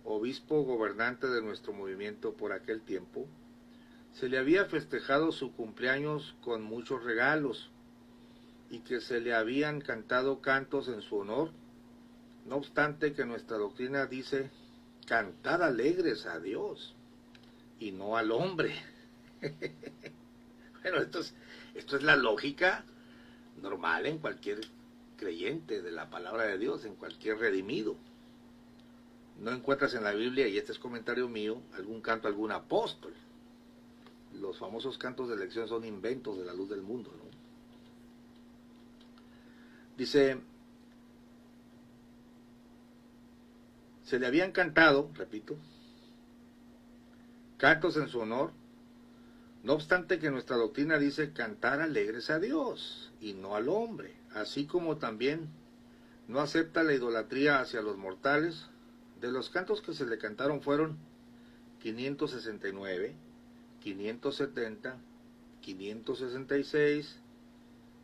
obispo gobernante de nuestro movimiento por aquel tiempo, se le había festejado su cumpleaños con muchos regalos y que se le habían cantado cantos en su honor, no obstante que nuestra doctrina dice cantad alegres a Dios y no al hombre. Bueno, esto es la lógica normal en cualquier creyente de la palabra de Dios, en cualquier redimido. No encuentras en la Biblia, y este es comentario mío, algún canto a algún apóstol. Los famosos cantos de elección son inventos de la luz del mundo, ¿no? Dice, se le habían cantado, repito, cantos en su honor, no obstante que nuestra doctrina dice cantar alegres a Dios y no al hombre, así como también no acepta la idolatría hacia los mortales. De los cantos que se le cantaron fueron 569, 570, 566,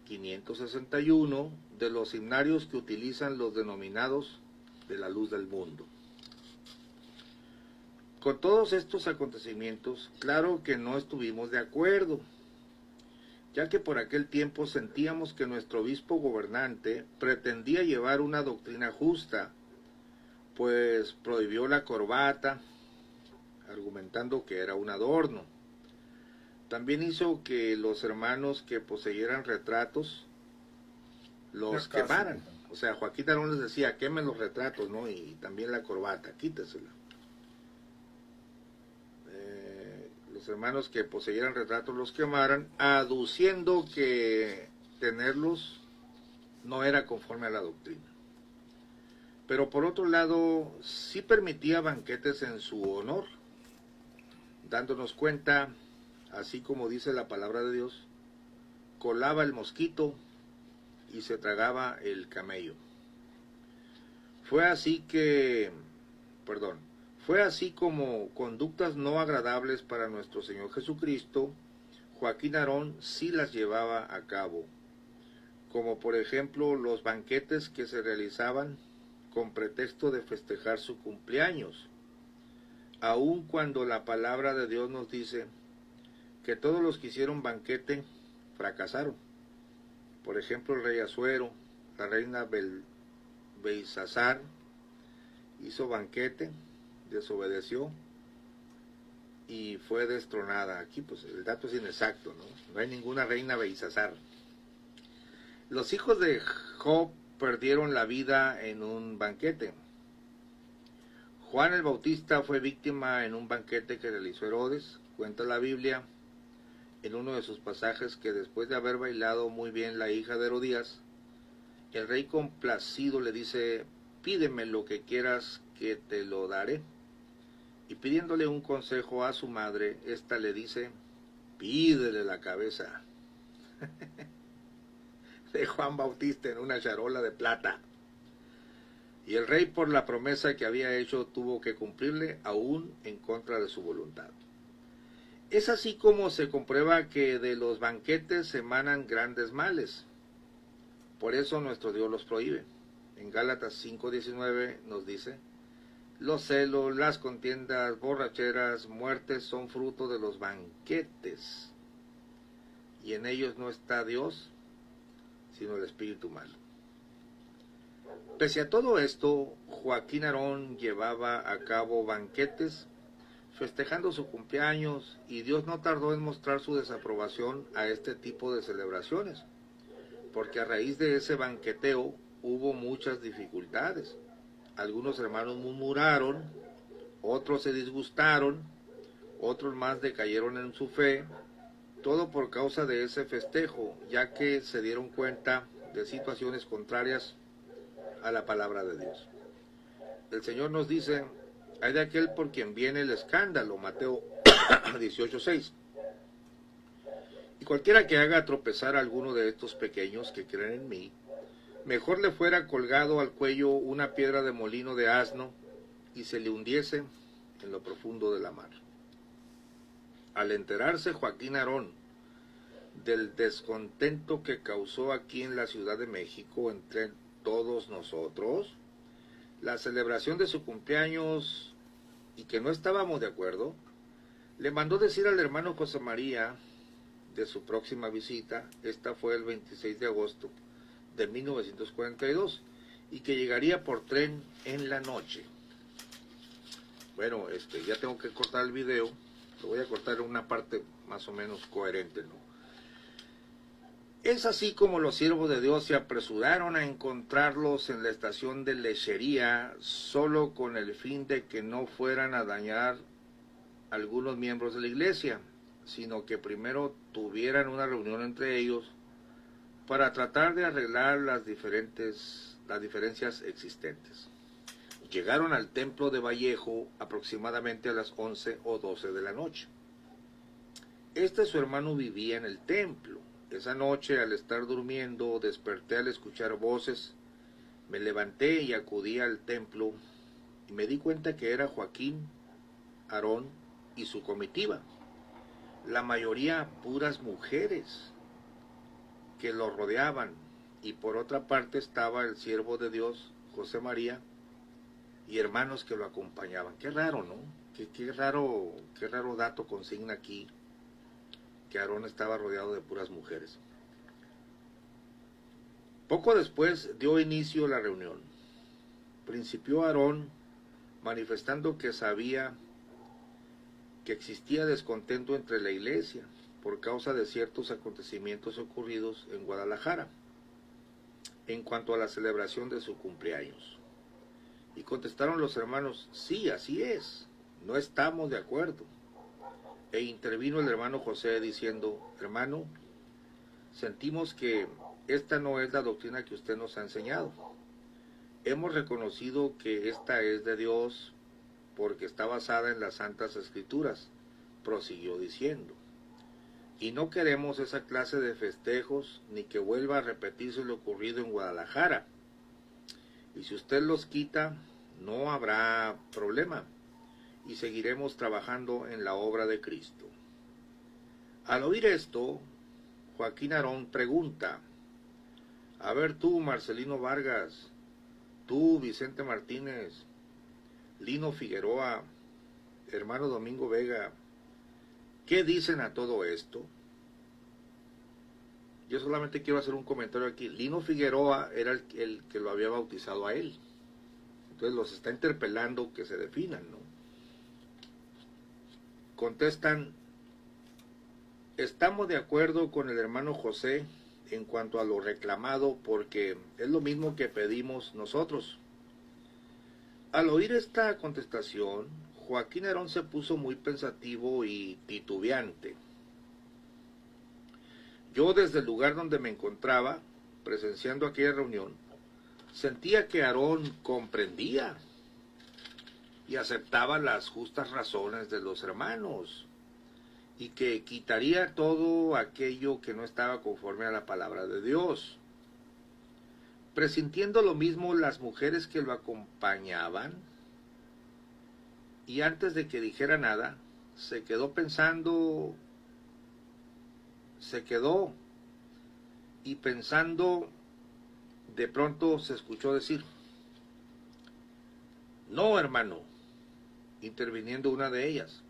561 de los himnarios que utilizan los denominados de la luz del mundo. Con todos estos acontecimientos, claro que no estuvimos de acuerdo, ya que por aquel tiempo sentíamos que nuestro obispo gobernante pretendía llevar una doctrina justa, pues prohibió la corbata, argumentando que era un adorno. También hizo que los hermanos que poseyeran retratos los quemaran. O sea, Joaquín Arón les decía, quemen los retratos, ¿no? Y también la corbata, quítesela. Los hermanos que poseyeran retratos los quemaran, aduciendo que tenerlos no era conforme a la doctrina. Pero por otro lado, sí permitía banquetes en su honor, dándonos cuenta, así como dice la palabra de Dios, colaba el mosquito y se tragaba el camello. Fue así como conductas no agradables para nuestro Señor Jesucristo, Joaquín Arón sí las llevaba a cabo, como por ejemplo los banquetes que se realizaban con pretexto de festejar su cumpleaños, aun cuando la palabra de Dios nos dice que todos los que hicieron banquete fracasaron. Por ejemplo, el rey Asuero, la reina Belsasar hizo banquete, desobedeció y fue destronada. Aquí pues el dato es inexacto, ¿no? No hay ninguna reina Belsasar. Los hijos de Job perdieron la vida en un banquete. Juan el Bautista fue víctima en un banquete que realizó Herodes. Cuenta la Biblia en uno de sus pasajes que después de haber bailado muy bien la hija de Herodías, el rey complacido le dice, pídeme lo que quieras que te lo daré. Y pidiéndole un consejo a su madre, ésta le dice, pídele la cabeza de Juan Bautista en una charola de plata. Y el rey, por la promesa que había hecho, tuvo que cumplirle aún en contra de su voluntad. Es así como se comprueba que de los banquetes emanan grandes males. Por eso nuestro Dios los prohíbe. En Gálatas 5:19 nos dice: los celos, las contiendas, borracheras, muertes son fruto de los banquetes, y en ellos no está Dios, sino el espíritu malo. Pese a todo esto, Joaquín Arón llevaba a cabo banquetes festejando su cumpleaños, y Dios no tardó en mostrar su desaprobación a este tipo de celebraciones, porque a raíz de ese banqueteo hubo muchas dificultades. Algunos hermanos murmuraron, otros se disgustaron, otros más decayeron en su fe, todo por causa de ese festejo, ya que se dieron cuenta de situaciones contrarias a la palabra de Dios. El Señor nos dice: hay de aquel por quien viene el escándalo, Mateo 18:6. Y cualquiera que haga tropezar a alguno de estos pequeños que creen en mí, mejor le fuera colgado al cuello una piedra de molino de asno y se le hundiese en lo profundo de la mar. Al enterarse Joaquín Arón del descontento que causó aquí en la Ciudad de México entre todos nosotros, la celebración de su cumpleaños, y que no estábamos de acuerdo, le mandó decir al hermano José María de su próxima visita. Esta fue el 26 de agosto de 1942, y que llegaría por tren en la noche. Bueno, ya tengo que cortar el video, lo voy a cortar en una parte más o menos coherente, ¿no? Es así como los siervos de Dios se apresuraron a encontrarlos en la estación de lechería, solo con el fin de que no fueran a dañar algunos miembros de la iglesia, sino que primero tuvieran una reunión entre ellos para tratar de arreglar las diferencias existentes. Llegaron al templo de Vallejo aproximadamente a las 11 o 12 de la noche. Su hermano vivía en el templo. Esa noche, al estar durmiendo, desperté al escuchar voces. Me levanté y acudí al templo, y me di cuenta que era Joaquín Arón y su comitiva, la mayoría puras mujeres, que lo rodeaban, y por otra parte estaba el siervo de Dios, José María, y hermanos que lo acompañaban. Qué raro, ¿no? Qué raro dato consigna aquí, que Aarón estaba rodeado de puras mujeres. Poco después dio inicio la reunión. Principió Aarón manifestando que sabía que existía descontento entre la iglesia por causa de ciertos acontecimientos ocurridos en Guadalajara en cuanto a la celebración de su cumpleaños. Y contestaron los hermanos: sí, así es, no estamos de acuerdo. E intervino el hermano José diciendo: hermano, sentimos que esta no es la doctrina que usted nos ha enseñado. Hemos reconocido que esta es de Dios porque está basada en las Santas Escrituras, prosiguió diciendo. Y no queremos esa clase de festejos, ni que vuelva a repetirse lo ocurrido en Guadalajara. Y si usted los quita, no habrá problema, y seguiremos trabajando en la obra de Cristo. Al oír esto, Joaquín Arón pregunta: a ver tú, Marcelino Vargas, tú, Vicente Martínez, Lino Figueroa, hermano Domingo Vega, ¿qué dicen a todo esto? Yo solamente quiero hacer un comentario aquí. Lino Figueroa era el que lo había bautizado a él. Entonces los está interpelando que se definan, ¿no? Contestan: estamos de acuerdo con el hermano José en cuanto a lo reclamado, porque es lo mismo que pedimos nosotros. Al oír esta contestación, Joaquín Arón se puso muy pensativo y titubeante. Yo, desde el lugar donde me encontraba, presenciando aquella reunión, sentía que Arón comprendía y aceptaba las justas razones de los hermanos, y que quitaría todo aquello que no estaba conforme a la palabra de Dios. Presintiendo lo mismo las mujeres que lo acompañaban, y antes de que dijera nada, se quedó pensando, y pensando, de pronto se escuchó decir: no, hermano, interviniendo una de ellas,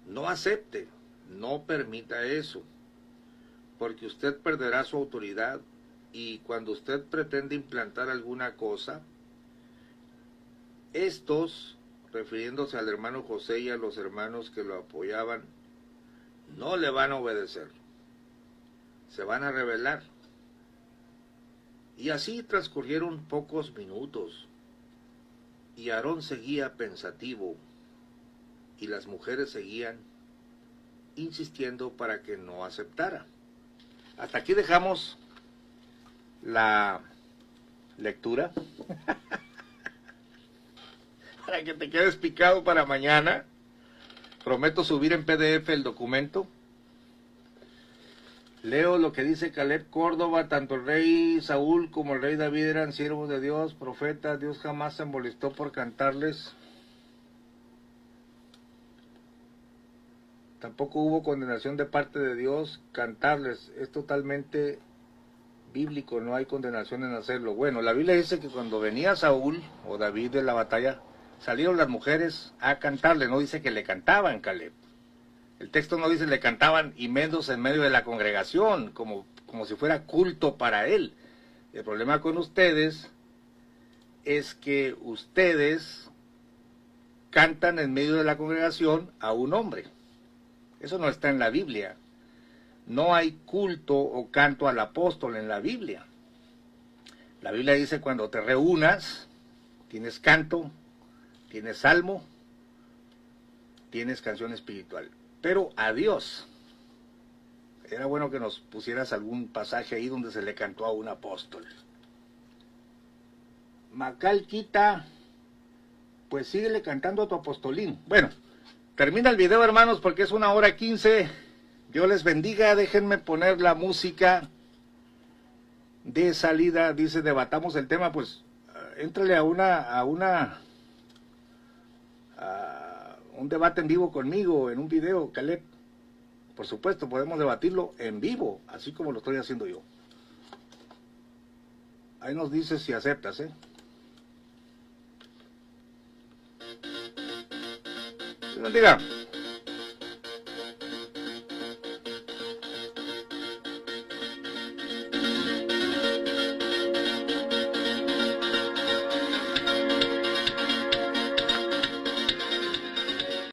no acepte, no permita eso, porque usted perderá su autoridad, y cuando usted pretende implantar alguna cosa, estos, refiriéndose al hermano José y a los hermanos que lo apoyaban, no le van a obedecer, se van a rebelar. Y así transcurrieron pocos minutos, y Aarón seguía pensativo, y las mujeres seguían insistiendo para que no aceptara. Hasta aquí dejamos la lectura, para que te quedes picado para mañana. Prometo subir en PDF el documento. Leo lo que dice Caleb Córdoba: tanto el rey Saúl como el rey David eran siervos de Dios, profetas. Dios jamás se molestó por cantarles. Tampoco hubo condenación de parte de Dios cantarles. Es totalmente bíblico, no hay condenación en hacerlo. Bueno, la Biblia dice que cuando venía Saúl o David de la batalla, salieron las mujeres a cantarle. No dice que le cantaban, Caleb. El texto no dice le cantaban, y menos en medio de la congregación, como si fuera culto para él. El problema con ustedes es que ustedes cantan en medio de la congregación a un hombre. Eso no está en la Biblia. No hay culto o canto al apóstol en la Biblia. La Biblia dice: cuando te reúnas, tienes canto, tienes salmo, tienes canción espiritual. Pero a Dios, era bueno que nos pusieras algún pasaje ahí donde se le cantó a un apóstol. Macal Quita: pues síguele cantando a tu apostolín. Bueno, termina el video, hermanos, porque es 1:15. Dios les bendiga. Déjenme poner la música de salida. Dice: debatamos el tema. Pues éntrale a un debate en vivo conmigo, en un video, Caleb. Por supuesto, podemos debatirlo en vivo, así como lo estoy haciendo yo. Ahí nos dices si aceptas, ¿eh? Dios bendiga.